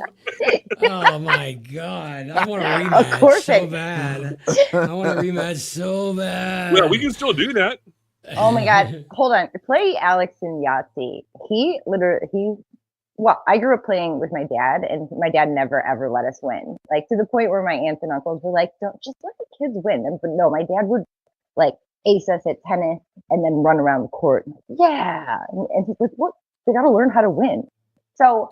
Oh my god! I want a rematch Of course so bad. I want a rematch so bad. Well, we can still do that. Oh my god! Hold on. Play Alex in Yahtzee. Well, I grew up playing with my dad, and my dad never ever let us win. Like to the point where my aunts and uncles were like, "Don't just let the kids win." But no, my dad would like ace us at tennis and then run around the court. Yeah, and he's like, "What? they got to learn how to win. So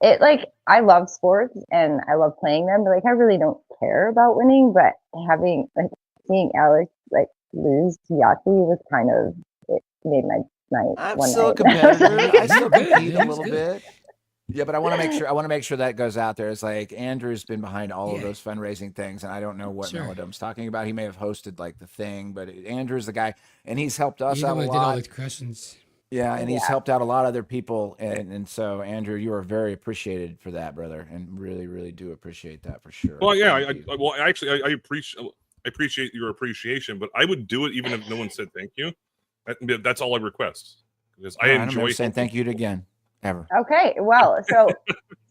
it like I love sports and I love playing them, but like I really don't care about winning. But having like seeing Alex like lose to Yahtzee was kind of it made my night. I'm one still a night. competitor. I still Good. compete a He was little good. bit. Yeah, but I want to make sure that goes out there. It's like Andrew's been behind all of Yeah. those fundraising things, and I don't know what Sure. Melodom's talking about. He may have hosted like the thing, but Andrew's the guy, and he's helped us You out a did all lot. the questions. Yeah, and he's Yeah. helped out a lot of other people, and so Andrew, you are very appreciated for that, brother, and really, really do appreciate that for sure. Well, yeah, Thank you. well, actually, I appreciate your appreciation, but I would do it even if no one said thank you. That's all I request because I I'm enjoy never saying helping thank you again, ever. Okay, well, so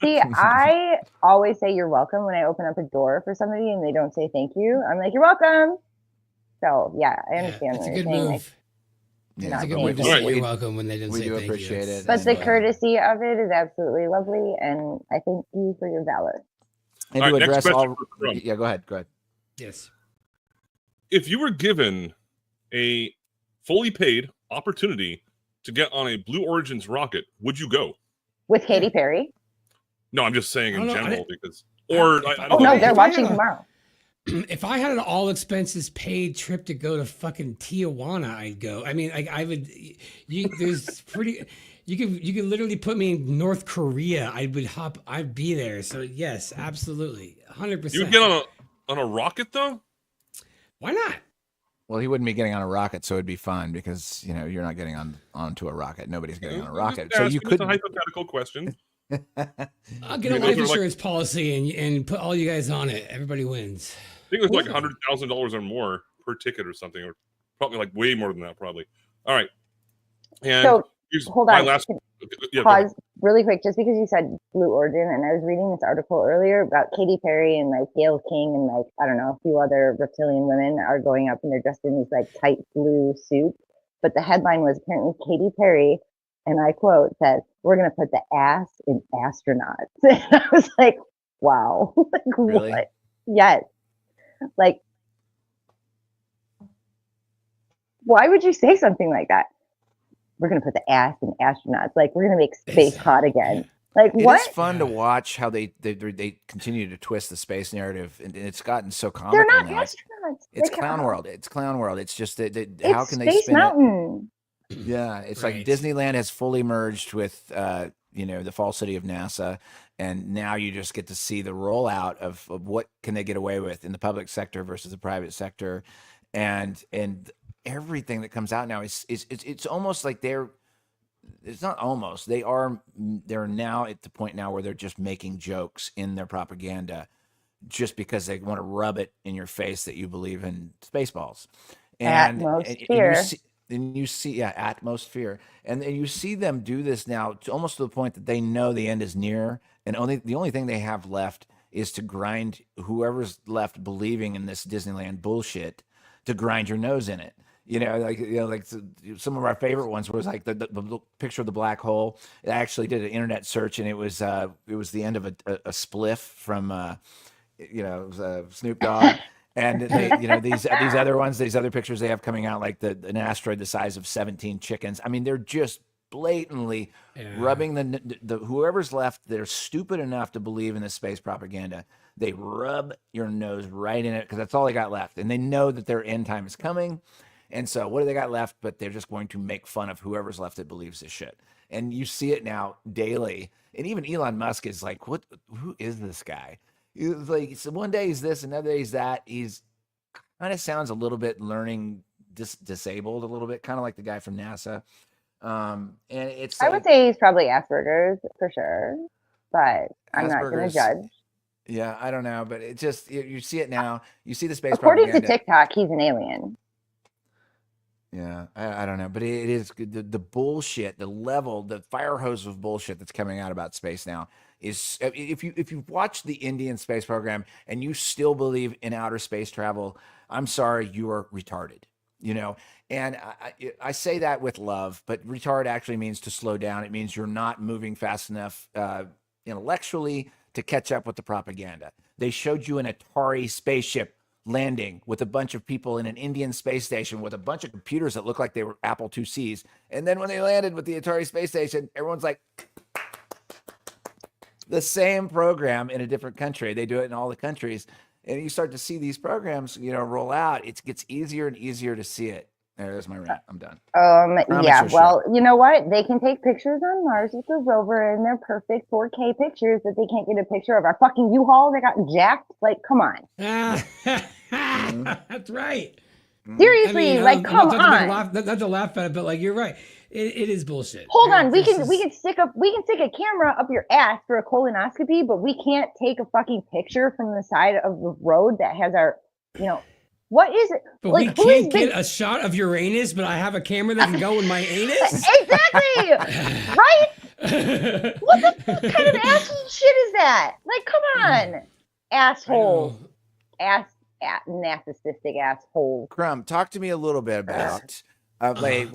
see, I always say you're welcome when I open up a door for somebody and they don't say thank you. I'm like, you're welcome. So yeah, I understand That's what a you're good saying. move. Yeah, That's a good but move to we- say we- you're welcome when they didn't we say do thank appreciate you. it. But and, the courtesy of it is absolutely lovely, and I thank you for your valor. And All to right, next address question all, for Crumb. yeah, go ahead, go ahead. Yes. If you were given a fully paid opportunity to get on a Blue Origin's rocket, would you go? With Katy Perry. No, I'm just saying I in don't know, I general didn't- because, or I Oh don't no, know. they're If I watching had a- tomorrow. If I had an all expenses paid trip to go to fucking Tijuana, I'd go. I mean, like I would. There's pretty. You could literally put me in North Korea. I'd be there. So yes, absolutely, 100%. You would get on a rocket though? Why not? Well, he wouldn't be getting on a rocket, so it'd be fun because you're not getting onto a rocket. Nobody's getting on a rocket, so you It's could. a hypothetical question. I'll get a life insurance policy and put all you guys on it. Everybody wins. I think it was like $100,000 or more per ticket or something, or probably like way more than that, probably. All right. And So here's hold my on. last. Yeah, go ahead. Pause really quick, just because you said Blue Origin, and I was reading this article earlier about Katy Perry and like Gayle King and like I don't know a few other reptilian women are going up and they're dressed in these like tight blue suits. But the headline was apparently Katy Perry, and I quote says, "We're gonna put the ass in astronauts." And I was like, "Wow, like Really? what?" Yes, like why would you say something like that? We're gonna put the ass in astronauts. Like we're gonna make space hot again. Like It what? is fun to watch how they continue to twist the space narrative, and it's gotten so comical They're not now. astronauts. It's Like, clown how- world. It's clown world. It's just that It's how can they Space spin it? Mountain. Yeah, it's Right. like Disneyland has fully merged with the falsity of NASA, and now you just get to see the rollout of what can they get away with in the public sector versus the private sector, and everything that comes out now is it's almost like it's not almost they're now at the point now where they're just making jokes in their propaganda just because they want to rub it in your face that you believe in Spaceballs. Atmosphere. You see atmosphere, and then you see them do this now almost to the point that they know the end is near, and the only thing they have left is to grind whoever's left believing in this Disneyland bullshit to grind your nose in it. Like some of our favorite ones was like the picture of the black hole. I actually did an internet search, and it was the end of a spliff from Snoop Dogg. And they, these other ones, these other pictures they have coming out, like an asteroid the size of 17 chickens. I mean, they're just blatantly rubbing the whoever's left. They're stupid enough to believe in this space propaganda. They rub your nose right in it because that's all they got left, and they know that their end time is coming. And so, what do they got left? But they're just going to make fun of whoever's left that believes this shit. And you see it now daily. And even Elon Musk is like, "What? Who is this guy?" It's like, so one day he's this, another day he's that. He's kind of sounds a little bit learning disabled, a little bit, kind of like the guy from NASA. And it's I would say he's probably Asperger's for sure, but I'm not going to Asperger's. judge. Yeah, I don't know, but it just you see it now. You see the space According propaganda. to TikTok, he's an alien. Yeah, I don't know, but it is the bullshit, the level, the fire hose of bullshit that's coming out about space now is if you watch the Indian space program and you still believe in outer space travel, I'm sorry, you are retarded. And I say that with love, but retard actually means to slow down. It means you're not moving fast enough intellectually to catch up with the propaganda. They showed you an Atari spaceship landing with a bunch of people in an Indian space station with a bunch of computers that look like they were Apple IICs. And then when they landed with the Atari space station, everyone's like, the same program in a different country. They do it in all the countries. And you start to see these programs, roll out. It gets easier and easier to see it. There's my rant. I'm done. Yeah, well, you know what? They can take pictures on Mars with the rover and they're perfect 4K pictures that they can't get a picture of our fucking U-Haul that got jacked. Like, come on. That's right. Seriously, come on. Not to laugh at it, but you're right. It is bullshit. Hold on, we can stick a camera up your ass for a colonoscopy, but we can't take a fucking picture from the side of the road that has our, what is it? But we can't get a shot of Uranus, but I have a camera that can go in my anus? Exactly! Right? What kind of asshole shit is that? Like, come on. Asshole. Narcissistic asshole. Crumb, talk to me a little bit about I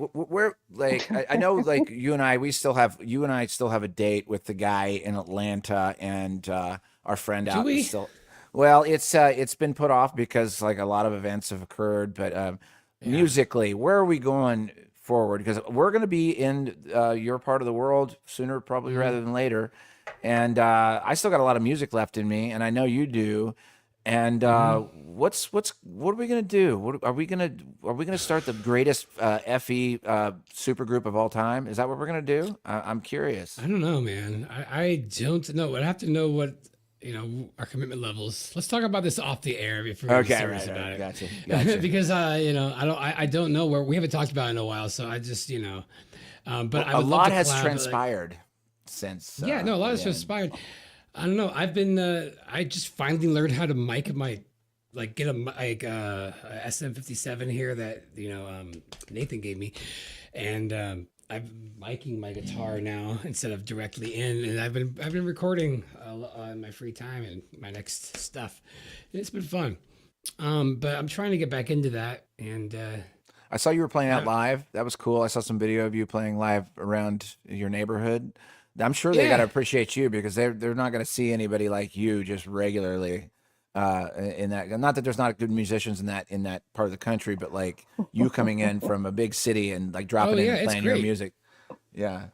know you and I still have a date with the guy in Atlanta and our friend out still. Well, it's been put off because a lot of events have occurred, but musically, where are we going forward? Because we're going to be in your part of the world sooner probably rather than later. And I still got a lot of music left in me, and I know you do. And what are we gonna do? Are we gonna start the greatest FE supergroup of all time? Is that what we're gonna do? I'm curious. I don't know, man. I don't know. I'd have to know what our commitment levels. Let's talk about this off the air if we're serious about it. Gotcha. Because I don't know where we haven't talked about it in a while, so I just but a lot has transpired since. A lot has transpired. I don't know. I've been. I just finally learned how to mic my, get a SM57 here that Nathan gave me, and I'm miking my guitar now instead of directly in. And I've been recording in my free time and my next stuff. And it's been fun. But I'm trying to get back into that. And I saw you were playing out live. That was cool. I saw some video of you playing live around your neighborhood. I'm sure they got to appreciate you because they're not going to see anybody like you just regularly in that. Not that there's not good musicians in that part of the country, but you coming in from a big city and dropping in and playing your music. Yeah.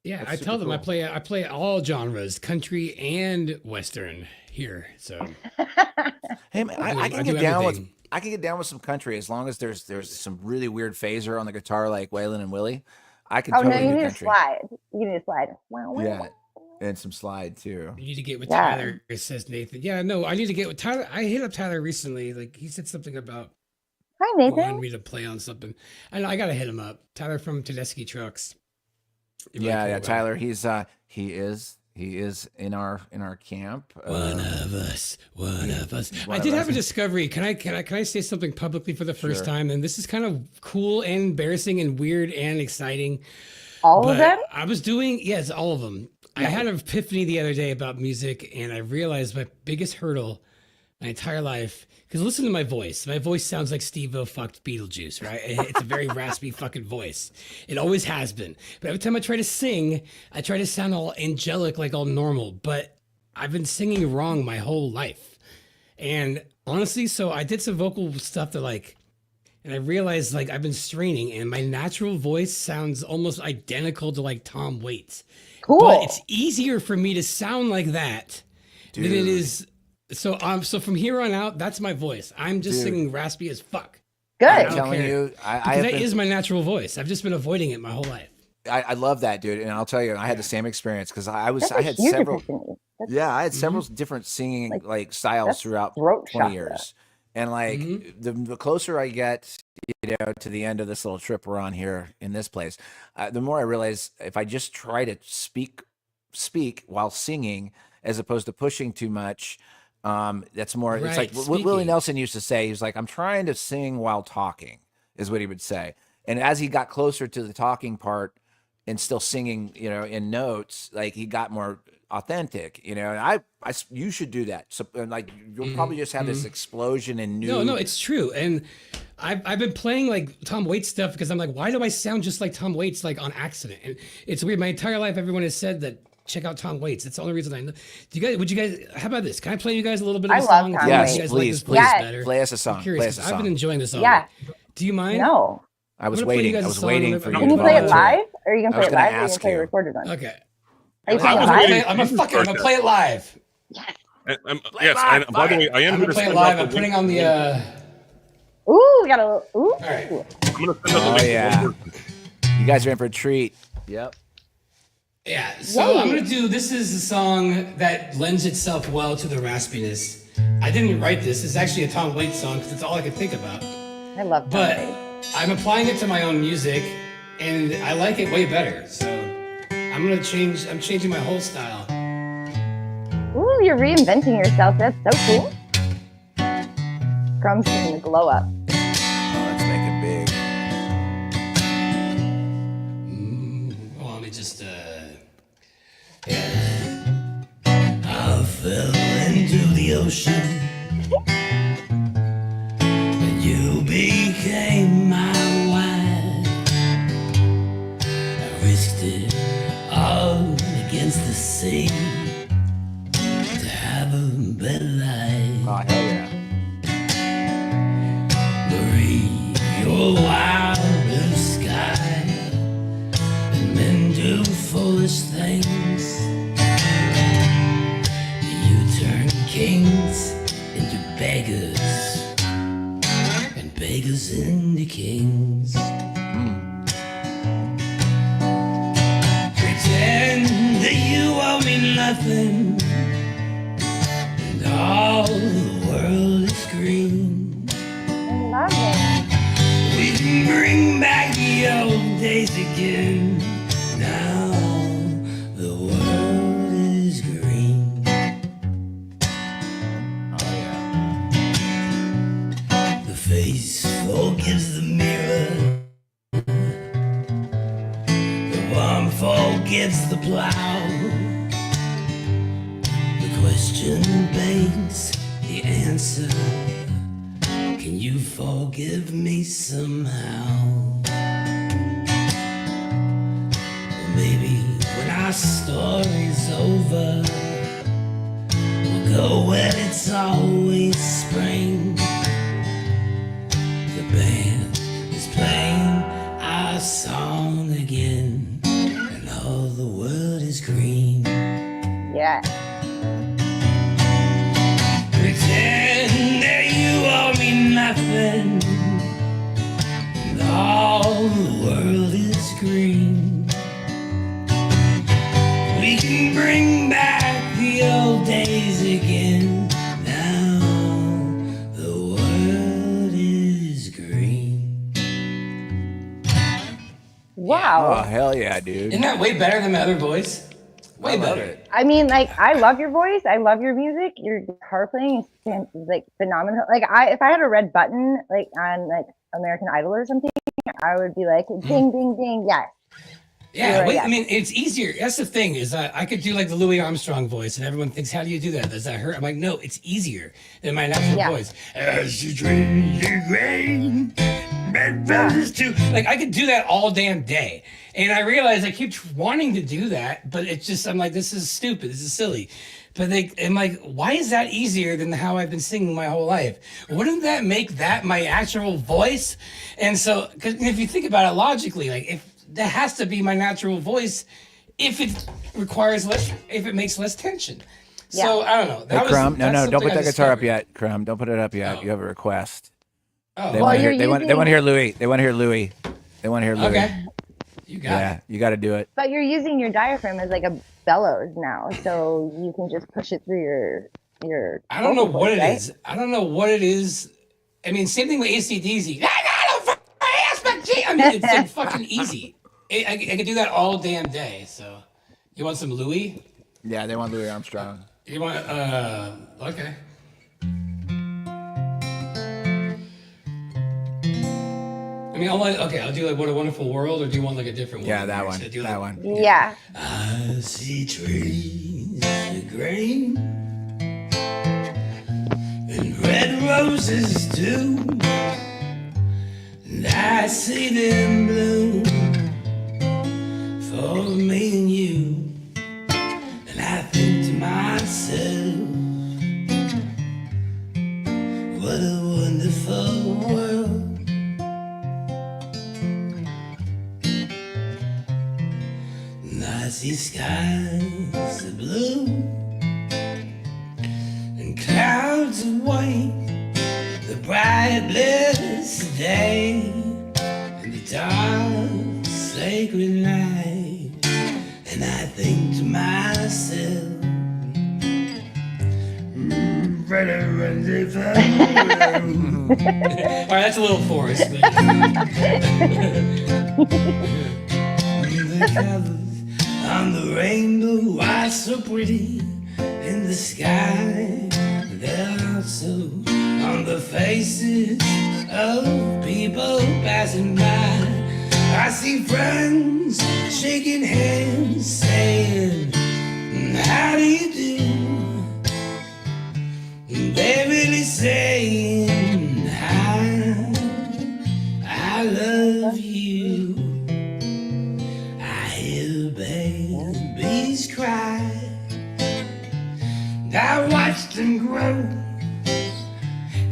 Yeah, I tell them cool. I play all genres, country and western here. So hey man, I can get down with I can get down with some country as long as there's some really weird phaser on the guitar like Waylon and Willie. I can totally you need country. to slide. You need to slide. Yeah, and some slide too. You need to get with Tyler, says Nathan. Yeah, no, I need to get with Tyler. I hit up Tyler recently. He said something about wanting me to play on something. I gotta hit him up. Tyler from Tedeschi Trucks. Yeah, Tyler. He is in our camp. One of us. I did have a discovery. Can I say something publicly for the first time? And this is kind of cool and embarrassing and weird and exciting. All of them? I was doing all of them. I had an epiphany the other day about music, and I realized my biggest hurdle my entire life. Because listen to my voice. My voice sounds like Steve-O fucked Beetlejuice, right? It's a very raspy fucking voice. It always has been. But every time I try to sing, I try to sound all angelic, all normal. But I've been singing wrong my whole life. And honestly, so I did some vocal stuff that and I realized I've been straining, and my natural voice sounds almost identical to Tom Waits. Cool. But it's easier for me to sound like that than it is. So from here on out, that's my voice. I'm just singing raspy as fuck. Good. I'm telling you, that is my natural voice. I've just been avoiding it my whole life. I love that, dude, and I'll tell you, I had the same experience because I had several. I had several different singing styles throughout 20 years, and the closer I get, to the end of this little trip we're on here in this place, the more I realize if I just try to speak while singing as opposed to pushing too much. That's more, it's like what Willie Nelson used to say. He was like, I'm trying to sing while talking is what he would say. And as he got closer to the talking part and still singing, in notes, he got more authentic, and you should do that. So you'll probably just have this explosion in new. No, it's true. And I've been playing Tom Waits stuff because I'm why do I sound just like Tom Waits, on accident? And it's weird. My entire life, everyone has said that check out Tom Waits. That's the only reason I know. Would you guys? How about this? Can I play you guys a little bit of I a love song? Tom Yes, Waits. please, please. Yes. Better? Play us a song. I'm curious, Play us a 'cause song. I've been enjoying this song. Yeah. Do you mind? No. I was I'm gonna play you waiting. guys I a was song waiting whenever- for you. Can to you play it volunteer. live? Or are you I gonna was play it gonna live or are you ask gonna play a you. recorded one? Okay. Are you I'm playing it gonna live? play, I'm gonna play it live. Yes, and by the way, I am I'm going gonna to play it send live. out I'm the putting link. on the. Ooh, we got a. Ooh. All right. I'm going to send out the Oh link. yeah. You guys are in for a treat. Yep. Yeah. So I'm gonna do. This is a song that lends itself well to the raspiness. I didn't write this. It's actually a Tom Waits song because it's all I could think about. I love Tom But Waits. I'm applying it to my own music, and I like it way better. So I'm gonna change. I'm changing my whole style. Ooh, you're reinventing yourself. That's so cool. Crumb's getting the glow up. Let's make it big. Well, let me just. Yeah. I fell into the ocean, and you became my wife. I risked it all against the sea to have a better life. Oh hell yeah. Marie, your wild blue sky, and men do foolish things. You turn kings into beggars, and beggars into kings. Pretend that you owe me nothing, and all the world is green. I love it. We can bring back the old days again. Now the world is green. Oh yeah. The face forgives the mirror. The worm forgives the plow. The question begs the answer. Can you forgive me somehow? Or maybe when our story's over, we'll go where it's always spring. The band is playing our song again, and all the world is green. Yeah. Pretend that you owe me nothing, and all the world is green. We can bring back the old days again. Now the world is green. Wow. Oh hell yeah, dude. Isn't that way better than my other voice? Way better. I mean, like, I love your voice. I love your music. Your guitar playing is like phenomenal. Like, if I had a red button, like on like American Idol or something, I would be like, ding, ding, ding, yes. Yeah, wait, I mean, it's easier. That's the thing is I could do like the Louis Armstrong voice, and everyone thinks, how do you do that? Does that hurt? I'm like, no, it's easier than my natural voice. As you dream your grain, red roses too. Like, I could do that all damn day. And I realize I keep wanting to do that, but it's just, I'm like, this is stupid. This is silly. But I'm like, why is that easier than how I've been singing my whole life? Wouldn't that make that my actual voice? And so, because if you think about it logically, like, if that has to be my natural voice, if it requires less, if it makes less tension. So I don't know. Hey, Crumb, no, don't put that guitar up yet, Crumb. Don't put it up yet. You have a request. Oh, They want to hear. They want to hear Louis. They want to hear Louis. They want to hear Louis. Okay. You got it. You got to do it. But you're using your diaphragm as like a bellows now, so you can just push it through your. I don't know vocal what cords, it right? is. I don't know what it is. I mean, same thing with AC/DC. I mean, it's like fucking easy. I could do that all damn day. So, you want some Louis? Yeah, they want Louis Armstrong. You want? Okay. I mean, I'll do like What a Wonderful World, or do you want like a different one? Yeah, that one. Should I do, That like- one. Yeah. I see trees of green and red roses too, and I see them bloom for me and you. I see skies of blue and clouds of white, the bright blessed day and the dark sacred night. And I think to myself, all right, that's a little forced. The colors on the rainbow are so pretty in the sky. They're also on the faces of people passing by. I see friends shaking hands, saying, how do you do? They're really saying, I love you. I hear babies cry. I watched them grow.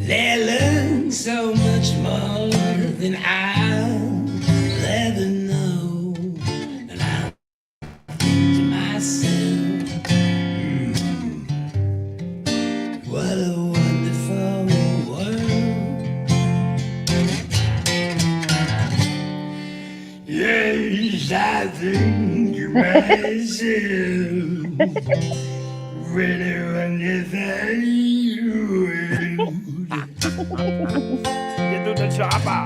They learn so much more than I'll ever know. And I think to myself, what a wonderful world. Yes, I think to myself, really wonderful world. Get to the chopper.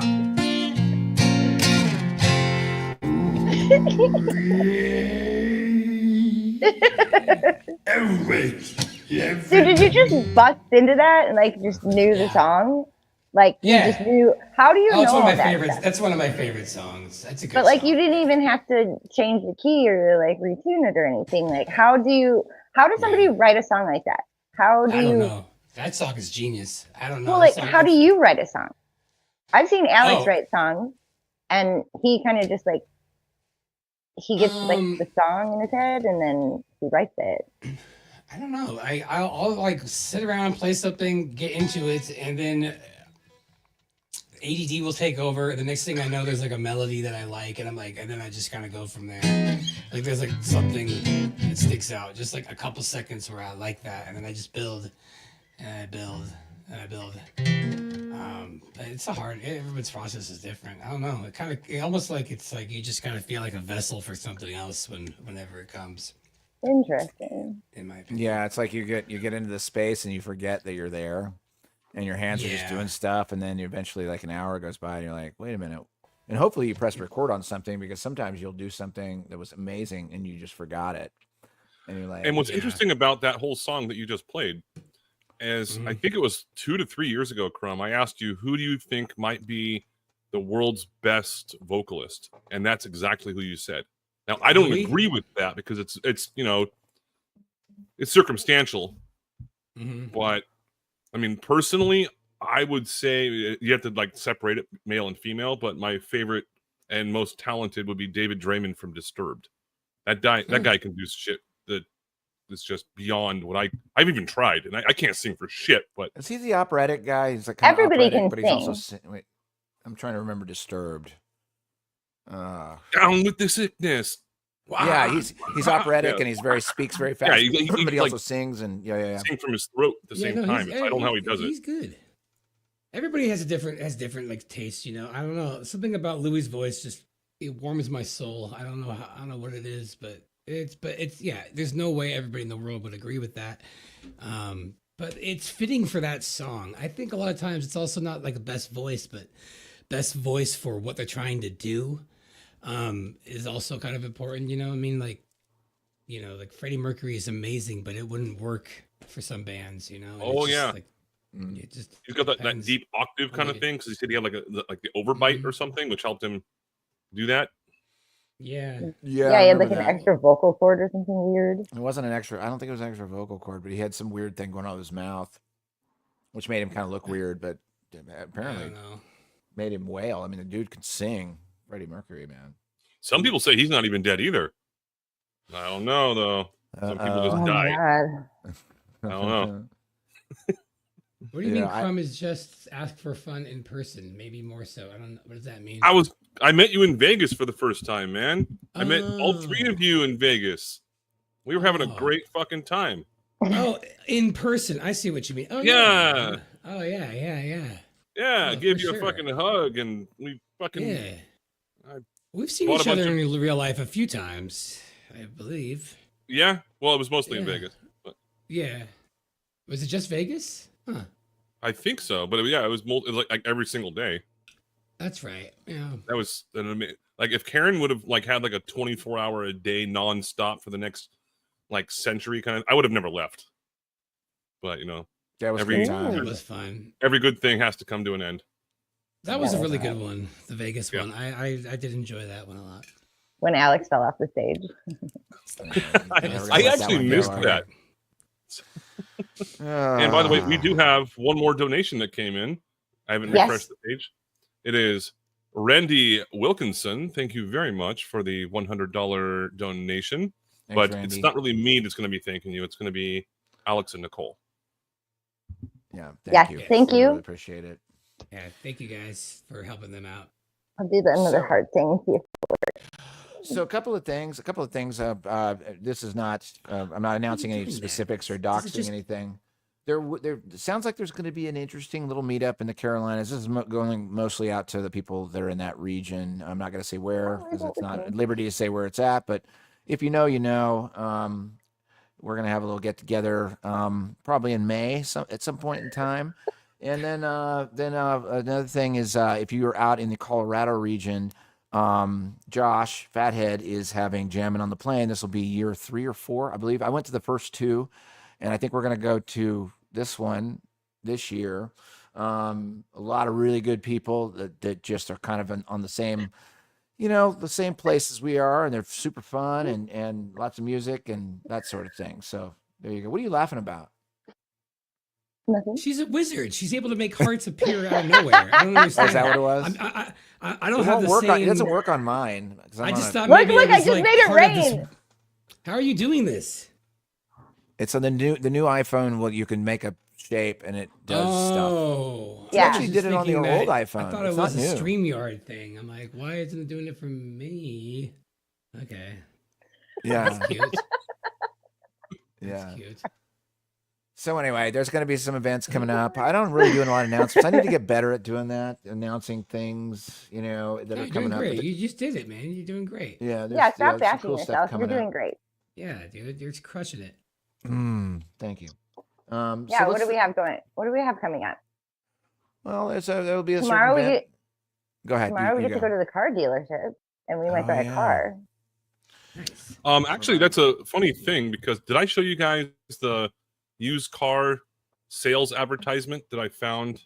So did you just bust into that and like just knew the song? Like you just knew. How do you know it's one of all my that favorites. stuff? That's one of my favorite songs. That's a good But like song. you didn't even have to change the key or like retune it or anything. Like how does somebody write a song like that? How do I don't you know. That song is genius. I don't know. Well, That like song- how do you write a song? I've seen Alex Oh. write songs and he kind of just like he gets like the song in his head and then he writes it. I don't know. I'll like sit around, play something, get into it, and then ADD will take over. The next thing I know, there's like a melody that I like, and I'm like, and then I just kind of go from there. Like there's like something that sticks out, just like a couple seconds where I like that, and then I just build, and I build, and I build. But it's everyone's process is different. I don't know. It almost like it's like you just kind of feel like a vessel for something else whenever it comes. Interesting. In my opinion. Yeah, it's like you get into the space and you forget that you're there, and your hands are just doing stuff, and then you eventually like an hour goes by and you're like, wait a minute. And hopefully you press record on something, because sometimes you'll do something that was amazing and you just forgot it, and you're like. And what's interesting about that whole song that you just played is I think it was 2 to 3 years ago, Crumb, I asked you, who do you think might be the world's best vocalist? And that's exactly who you said. Now, I don't Really? agree with that because it's you know, it's circumstantial. But I mean, personally, I would say you have to like separate it male and female, but my favorite and most talented would be David Draymond from Disturbed. That guy can do shit that is just beyond what I've even tried, and I can't sing for shit. But Is he the operatic guy? He's like kind Everybody of operatic, can but he's also sing. wait. I'm trying to remember Disturbed. Down with the sickness. Yeah, he's operatic Yeah. and he's speaks very fast. Yeah, he but he like, also sings and yeah. sing from his throat at the same time. I don't know how he does He's it. good. Everybody has different like tastes, you know. I don't know. Something about Louis' voice just it warms my soul. I don't know what it is, but it's yeah, there's no way everybody in the world would agree with that. But it's fitting for that song. I think a lot of times it's also not like the best voice, but best voice for what they're trying to do is also kind of important, you know. I mean, like, you know, like Freddie Mercury is amazing, but it wouldn't work for some bands, you know. And Oh it's just, yeah, like, it just he's got that depends. deep octave kind of Yeah. thing because he said he had like the overbite or something, which helped him do that. Yeah. Yeah, he had like an extra vocal cord or something weird. It wasn't an extra. I don't think it was an extra vocal cord, but he had some weird thing going on with his mouth, which made him kind of look weird. But apparently, made him wail. I mean, the dude could sing. Freddie Mercury, man. Some people say he's not even dead either. I don't know though. Some people just Oh my died. God. I don't know. What do you mean? Crumb is just ask for fun in person, maybe more so. I don't know. What does that mean? I met you in Vegas for the first time, man. I met all three of you in Vegas. We were having a great fucking time. Oh, in person. I see what you mean. Oh Yeah. Oh yeah. Yeah, I Oh, gave for you a sure. fucking hug, and we fucking We've seen bought each a bunch other of- in real life a few times, I believe. Yeah, well, it was mostly in Yeah. Vegas. But Yeah. Was it just Vegas? Huh. I think so, but yeah, it was like every single day. That's right. Yeah. That was like if Karen would have like had like a 24-hour a day nonstop for the next like century kind of, I would have never left. But you know, that was every good time. That was fun. Every good thing has to come to an end. That was a really good one, the Vegas one. I did enjoy that one a lot. When Alex fell off the stage. I actually missed that. And by the way, we do have one more donation that came in. I haven't refreshed the page. It is Randy Wilkinson. Thank you very much for the $100 donation. Thanks, but Randy. it's not really me that's going to be thanking you. It's going to be Alex and Nicole. Yeah. Thank you. Really appreciate it. Yeah, thank you guys for helping them out. I'll do another heart thing here. So a couple of things. This is not. I'm not announcing any specifics or doxing anything. There it sounds like there's going to be an interesting little meetup in the Carolinas. This is going mostly out to the people that are in that region. I'm not going to say where because it's not at liberty to say where it's at. But if you know, you know. We're going to have a little get together, probably in May, at some point in time. And then another thing is if you're out in the Colorado region. Josh Fathead is having Jammin' on the Plane. This will be year 3 or 4, I believe. I went to the first 2, and I think we're going to go to this one this year. A lot of really good people that just are kind of on the same, the same place as we are, and they're super fun and lots of music and that sort of thing. So there you go. What are you laughing about? Nothing. She's a wizard. She's able to make hearts appear out of nowhere. I don't understand. Is that what it was? I don't have the same. It doesn't work on mine. I just thought Look, maybe I it was just like made it part of this- rain. How are you doing this? It's on the new iPhone. Well, you can make a shape and it does stuff. Yeah. I actually did it on the old iPhone. I thought It's it was not a new. Streamyard thing. I'm like, why isn't it doing it for me? Okay. Yeah. That's cute. Yeah. That's cute. So anyway, there's going to be some events coming up. I don't really do a lot of announcements. I need to get better at doing that, announcing things, that Yeah, are you're doing coming up. great. You just did it, man. You're doing great. Yeah. Yeah, stop some bashing cool stuff yourself. You're coming doing up. great. Yeah, dude, you're just crushing it. Thank you. Yeah, so what do we have going? What do we have coming up? Well, there'll be a Tomorrow certain we event. Go ahead. Tomorrow we you get to go. go to the car dealership and we might Oh, buy a yeah. car. Actually, that's a funny thing because did I show you guys the used car sales advertisement that I found?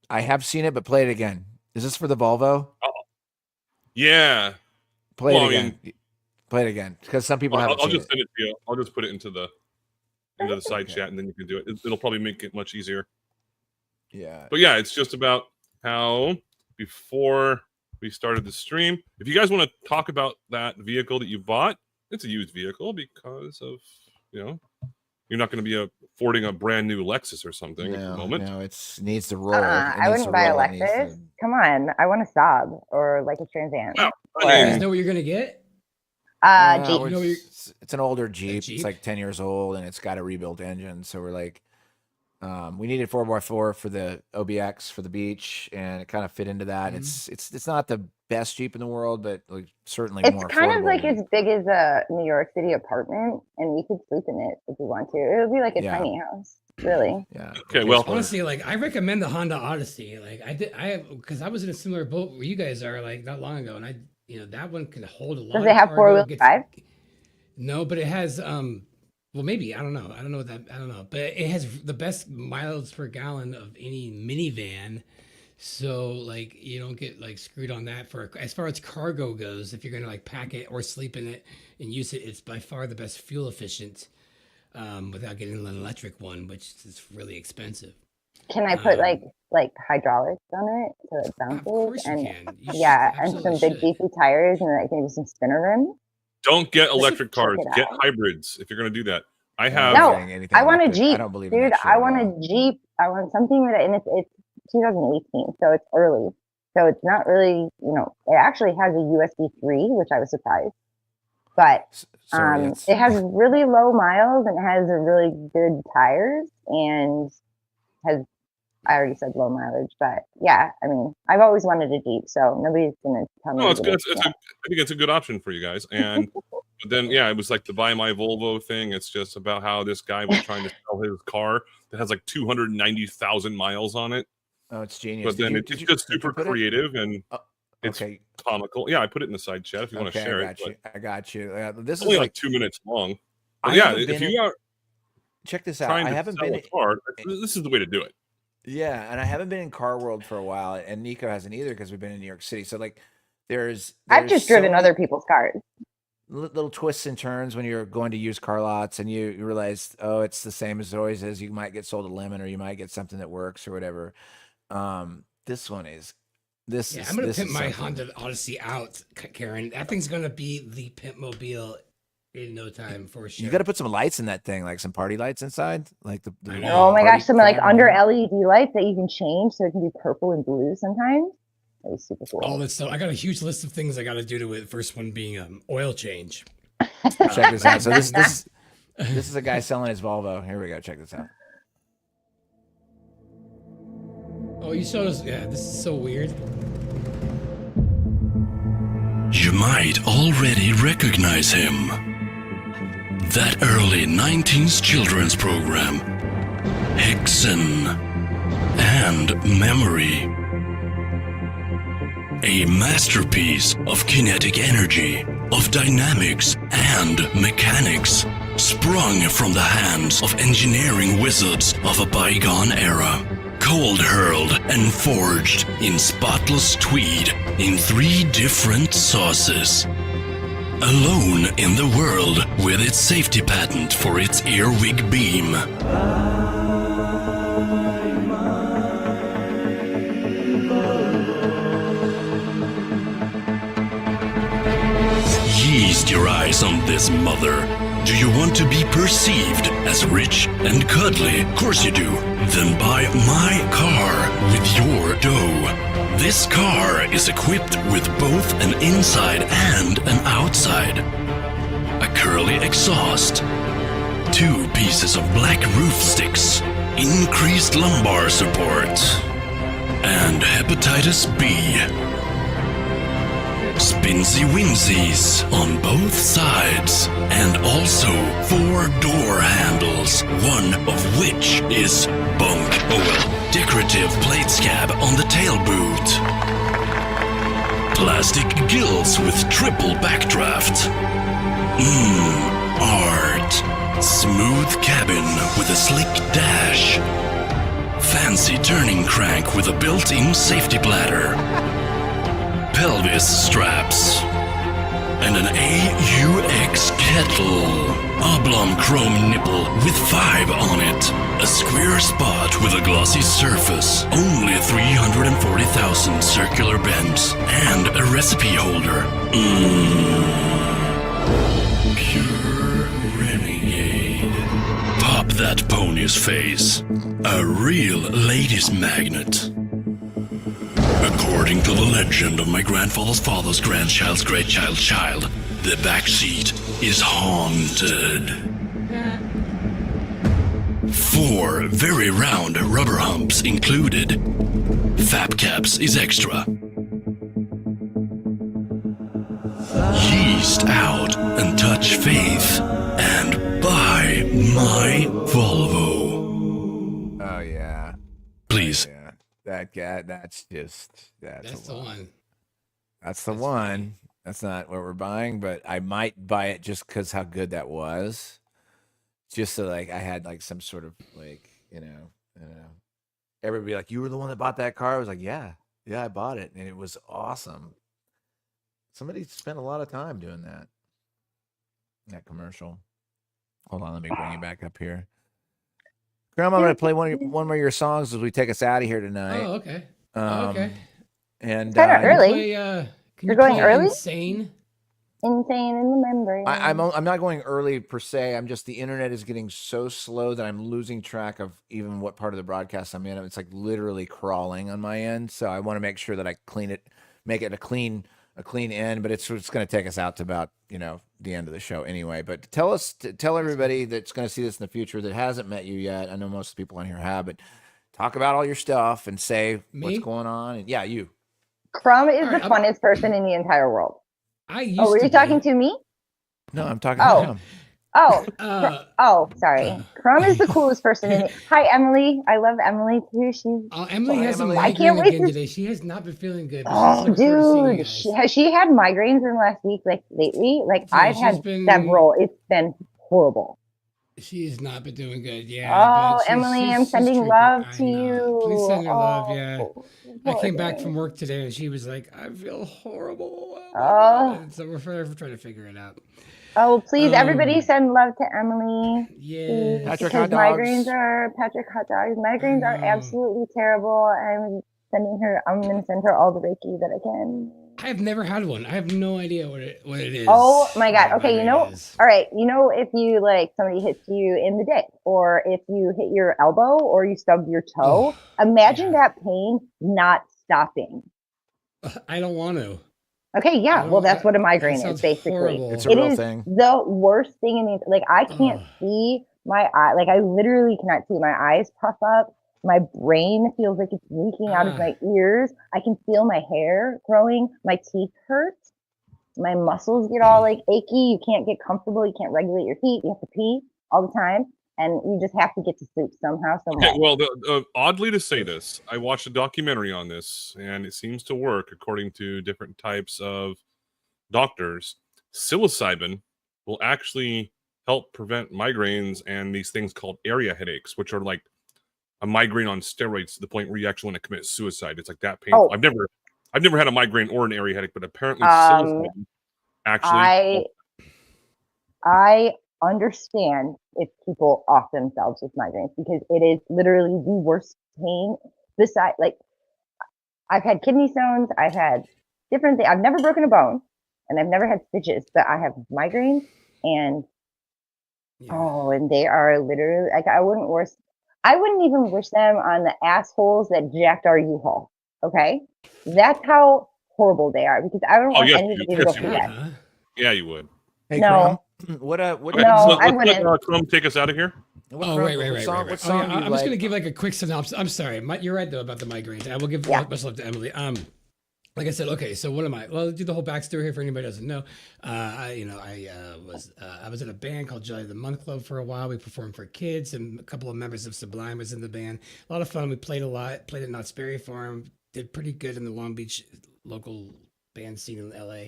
I have seen it, but play it again. Is this for the Volvo? Yeah. Play Well, it I again. Play it again because some people I'll haven't seen just it. send it to you. I'll just put it into the side chat and then you can do it. It'll probably make it much easier. Yeah. But yeah, it's just about how before we started the stream, if you guys want to talk about that vehicle that you bought, it's a used vehicle because of, you're not going to be affording a brand new Lexus or something at the moment. No, it needs to roll. I wouldn't buy a Lexus. Come on, I want a Saab or like a Trans Am. You guys know what you're gonna get? Jeep. It's an older Jeep. It's like 10 years old and it's got a rebuilt engine. So we're like, we needed 4x4 for the OBX for the beach, and it kind of fit into that. It's not the best Jeep in the world, but like certainly It's more kind of affordable like than- as big as a New York City apartment, and we could sleep in it if we want to. It would be like a Yeah. tiny house, really. Yeah. Okay, well, honestly, like I recommend the Honda Odyssey. Like because I was in a similar boat where you guys are like not long ago, and that one can hold a lot. Does it have cargo, 4-wheel drive? No, but it has well, maybe I don't know. I don't know, but it has the best miles per gallon of any minivan. So like you don't get like screwed on that for as far as cargo goes. If you're gonna like pack it or sleep in it and use it, it's by far the best fuel efficient. Without getting an electric one, which is really expensive. Can I put like hydraulics on it so it bounces? Of course you and can. yeah, and some big beefy tires and like maybe some spinner rims. Don't get should electric check cars. it Get out. hybrids if you're going to do that. I have No, anything I want a electric. Jeep, I don't believe in dude. that shit I at want all. a Jeep. I want something that, and it's 2018, so it's early. So it's not really, it actually has a USB 3, which I was surprised. But it has really low miles and it has a really good tires and has, I already said low mileage, but yeah, I mean, I've always wanted a Jeep, so nobody's gonna tell me. No, it's to good. get it. I think it's a good option for you guys. And but then, yeah, it was like the buy my Volvo thing. It's just about how this guy was trying to sell his car that has like 290,000 miles on it. Oh, it's genius. But then it's just super creative and it's okay. comical. Yeah, I put it in the side chat if you want to share it. I got you. This only is like 2 minutes long. But I yeah, haven't if been you in- are check this out. trying I to haven't sell been a car, this is the way to do it. Yeah, and I haven't been in car world for a while, and Nico hasn't either because we've been in New York City. So like, I've just driven so other people's cars. little twists and turns when you're going to used car lots, and you realize, oh, it's the same as it always is. You might get sold a lemon, or you might get something that works, or whatever. This one is. I'm gonna pimp my Honda Odyssey out, Karen. That thing's gonna be the pimp mobile in no time for sure. You got to put some lights in that thing, like some party lights inside, like the Oh my party gosh, some like camera. under LED lights that you can change so it can be purple and blue sometimes. That'd be super cool. All this stuff. I got a huge list of things I got to do to it. First one being oil change. Check this out. So this is a guy selling his Volvo. Here we go. Check this out. Oh, you showed us. Yeah, this is so weird. You might already recognize him. That early 19th children's program, Hexen and Memory. A masterpiece of kinetic energy, of dynamics and mechanics, sprung from the hands of engineering wizards of a bygone era. Cold hurled and forged in spotless tweed in 3 different sauces. Alone in the world with its safety patent for its earwig beam. Yeast your eyes on this, mother. Do you want to be perceived as rich and cuddly? Of course you do. Then buy my car with your dough. This car is equipped with both an inside and an outside. A curly exhaust. 2 pieces of black roof sticks. Increased lumbar support. And hepatitis B. Spinsy winsies on both sides, and also 4 door handles, one of which is bunk oil. Decorative plate scab on the tail boot. Plastic gills with triple backdraft. Art. Smooth cabin with a slick dash. Fancy turning crank with a built-in safety bladder. Pelvis straps, and an AUX kettle. Oblong chrome nipple with 5 on it. A square spot with a glossy surface. Only 340,000 circular bends. And a recipe holder. Pure renegade. Pop that pony's face. A real ladies' magnet. According to the legend of my grandfather's father's grandchild's great-child's child, the back seat is haunted. 4 very round rubber humps included. Fab caps is extra. Yeast out and touch faith and buy my Volvo. Oh yeah. Please. Yeah. That guy. That's the one. That's the one. That's not what we're buying, but I might buy it just because how good that was. Just so like I had like some sort of like everybody like, you were the one that bought that car. I was like, yeah, I bought it, and it was awesome. Somebody spent a lot of time doing that commercial. Hold on, let me bring you back up here. Grandma, I'm going to play one more of your songs as we take us out of here tonight. Oh, okay. Okay. And Kinda early. Can You're you going play early? Insane. Insane in the membrane. I'm not going early per se. I'm just the internet is getting so slow that I'm losing track of even what part of the broadcast I'm in. It's like literally crawling on my end. So I want to make sure that I clean it, make it a clean end. But it's going to take us out to about the end of the show anyway. But tell everybody that's going to see this in the future that hasn't met you yet. I know most of the people on here have, but talk about all your stuff and say what's going on. And yeah, you. Crumb is the funnest person in the entire world. Were you talking to me? No, I'm talking to him. Sorry. Crumb is the coolest person in it. Hi, Emily. I love Emily too. Emily has a migraine I can't wait again today. She has not been feeling good. Oh, dude, has she had migraines in the last week? Like lately, I've had several. It's been horrible. She's not been doing good. Yeah. Emily, I'm sending love to you. Please send her love. Yeah. I came back from work today and she was like, I feel horrible. And so we're trying to figure it out. Oh, please, everybody send love to Emily. Yeah. Patrick Hot Dogs. Patrick Hot Dogs. Migraines are absolutely terrible. I'm going to send her all the Reiki that I can. I have never had one. I have no idea what it is. Oh my God. Okay. All right. If you somebody hits you in the dick, or if you hit your elbow or you stub your toe, imagine that pain not stopping. I don't want to. Okay. Yeah. Well, that's what a migraine is basically. Horrible. It's a real thing. The worst thing in the, I can't see my eye. I literally cannot see. My eyes puff up. My brain feels like it's leaking out of my ears. I can feel my hair growing. My teeth hurt. My muscles get all achy. You can't get comfortable. You can't regulate your heat. You have to pee all the time. And you just have to get to sleep somehow. Okay, well, oddly to say this, I watched a documentary on this, and it seems to work according to different types of doctors. Psilocybin will actually help prevent migraines and these things called area headaches, which are like a migraine on steroids to the point where you actually want to commit suicide. It's like that painful. I've never had a migraine or an area headache, but apparently psilocybin actually. I understand if people off themselves with migraines, because it is literally the worst pain. Besides, I've had kidney stones, I've had different things. I've never broken a bone, and I've never had stitches, but I have migraines, and and they are literally I wouldn't even wish them on the assholes that jacked our U-Haul. Okay, that's how horrible they are, because I don't want anybody to go through that. Yeah, you would. Hey, no. Crumb, I wouldn't. Let Crumb take us out of here. Right. I'm just going to give a quick synopsis. I'm sorry. You're right, though, about the migraines. I will give much love to Emily. Like I said, okay, so what am I? Well, do the whole backstory here for anybody who doesn't know. I was in a band called Jelly the Month Club for a while. We performed for kids, and a couple of members of Sublime was in the band. A lot of fun. We played a lot. Played at Knott's Berry Farm. Did pretty good in the Long Beach local band scene in LA.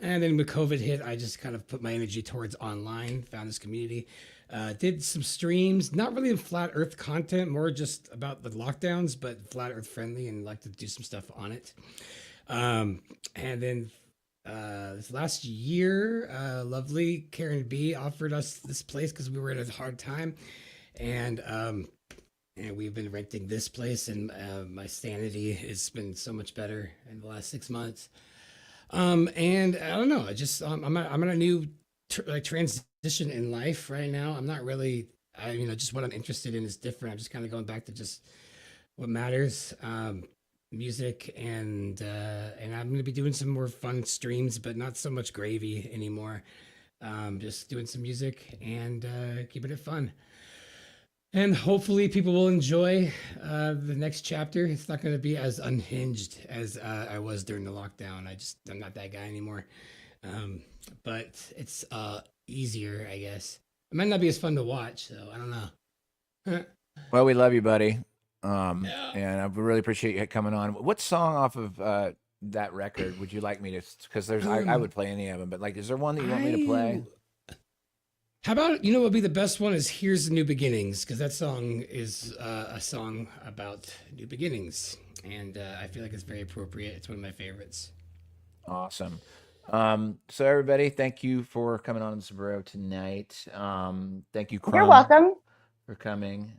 And then when COVID hit, I just kind of put my energy towards online, found this community, did some streams, not really in flat earth content, more just about the lockdowns, but flat earth friendly, and like to do some stuff on it. And then this last year, lovely Karen B offered us this place because we were in a hard time. And we've been renting this place, and my sanity has been so much better in the last 6 months. And I don't know. I'm in a new transition in life right now. I'm not really, just what I'm interested in is different. I'm just kind of going back to just what matters, music, and I'm going to be doing some more fun streams, but not so much gravy anymore. Just doing some music and keeping it fun. And hopefully people will enjoy the next chapter. It's not going to be as unhinged as I was during the lockdown. I'm not that guy anymore. But it's easier, I guess. It might not be as fun to watch, so I don't know. Well, we love you, buddy. And I really appreciate you coming on. What song off of that record would you like me to? Because I would play any of them, but is there one that you want me to play? How about, what would be the best one is Here's the New Beginnings, because that song is a song about new beginnings, and I feel like it's very appropriate. It's one of my favorites. Awesome. So everybody, thank you for coming on Sombrero tonight. Thank you, Crumb. You're welcome for coming.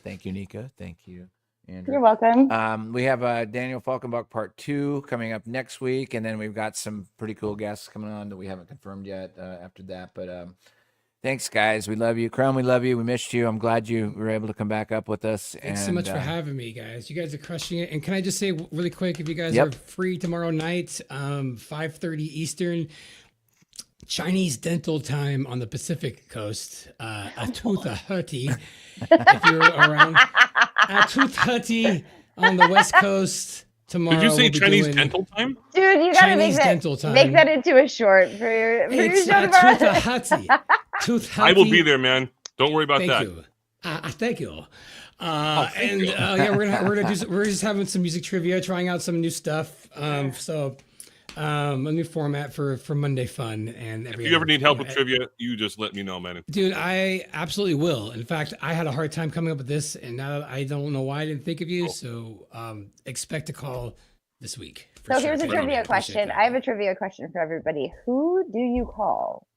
Thank you, Nika. Thank you, Andrew. You're welcome. We have Daniel Falkenbach Part 2 coming up next week, and then we've got some pretty cool guests coming on that we haven't confirmed yet after that. But thanks, guys. We love you. Crumb, we love you. We missed you. I'm glad you were able to come back up with us. Thanks so much for having me, guys. You guys are crushing it. And can I just say really quick, if you guys are free tomorrow night, 5:30 Eastern, Chinese dental time on the Pacific Coast, Atuthahati. If you're around Atuthahati on the West Coast tomorrow. Did you say Chinese dental time? Dude, you gotta make that into a short for your show tomorrow. Atuthahati. I will be there, man. Don't worry about that. You. Thank you. Yeah, we're just having some music trivia, trying out some new stuff. A new format for Monday Fun. And if you ever need help with trivia, you just let me know, man. Dude, I absolutely will. In fact, I had a hard time coming up with this, and now I don't know why I didn't think of you. So expect a call this week. So here's a trivia question. I have a trivia question for everybody. Who do you call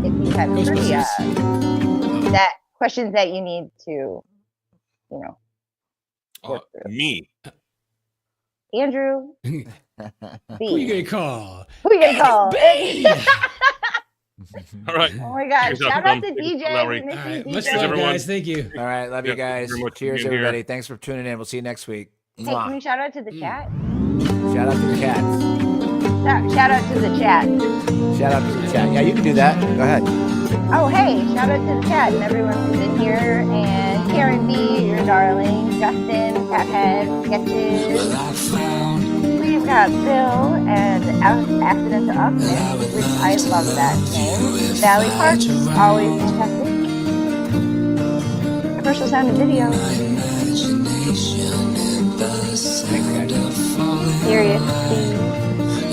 if you have trivia? That questions that you need to, me. Andrew. Who you gonna call? Who you gonna call? All right. Oh my God! Shout out to DJ. Much love, guys. Thank you. All right, love you guys. Cheers, everybody. Here. Thanks for tuning in. We'll see you next week. Hey, can we shout out to the chat? Shout out to the cats. Shout out to the chat. Shout out to the chat. Yeah, you can do that. Go ahead. Oh, hey, shout out to the chat and everyone who's in here. And Karen B, your darling. Justin, Cathead, Sketches. We've got Bill and Accidental Optimist, which I love that name. Valley Park, always fantastic. Commercial sound and video. Serious Steve.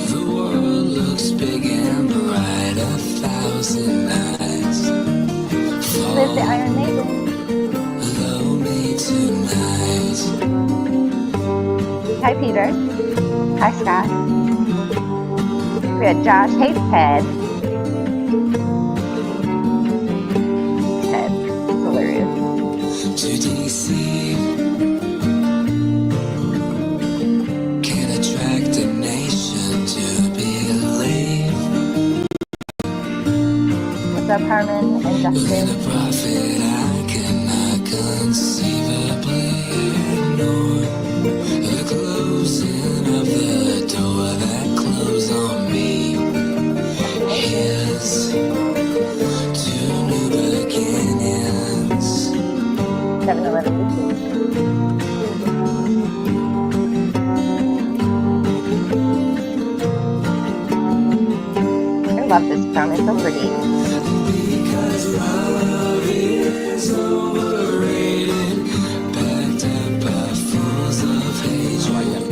The world looks big and bright, 1,000 eyes. Live the Iron Maiden. Allow me tonight. Hi, Peter. Hi, Scott. We had Josh hates Ted. Ted. Hilarious. To deceive can attract a nation to believe. What's up, Harmon and Justin? A prophet I cannot conceivably ignore. The closing of the door that closed on me. Here's to new beginnings. 7-Eleven. I love this song. It's so pretty. Because love is overrated, backed up by fools of hatred,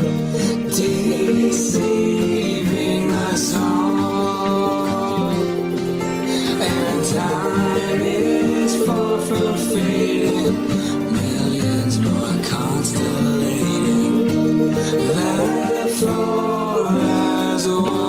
deceiving us all. And time is far from fading, millions more constellating, therefore as one.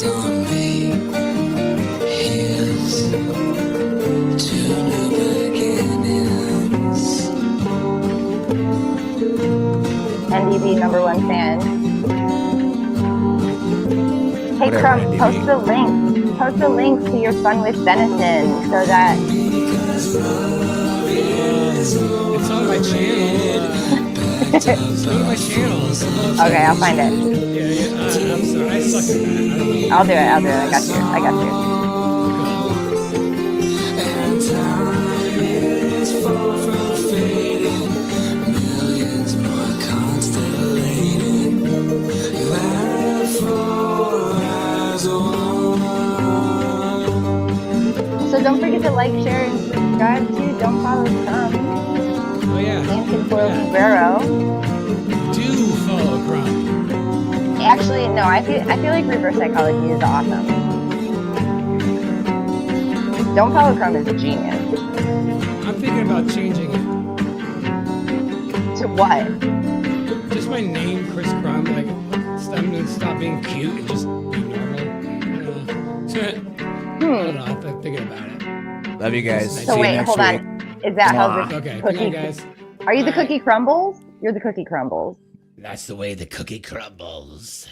On me, here's to new beginnings. NDB #1 fan. Hey, Whatever, Crumb, NDB. post a link to your Fun with Venison so that It's on my channel. It's on my channel. Okay, I'll find it. I'm sorry. I suck at that. I'll do it. I got you. And time is far from fading, millions more constellating, therefore as one. So don't forget to like, share, and subscribe to Don't Follow Crumb. Oh yeah. And Tinfoil Sombrero. Do follow Crumb. Actually, no, I feel like reverse psychology is awesome. Don't Follow Crumb is a genius. I'm thinking about changing it. To what? Just my name, Chris Crumb. Like, I'm gonna stop being cute and just be normal. I don't know. I'm thinking about it. Love you guys. So See wait, you next hold week. on. Is that how the Okay, good cookie? night, guys. Are you the cookie crumbles? You're the cookie crumbles. That's the way the cookie crumbles.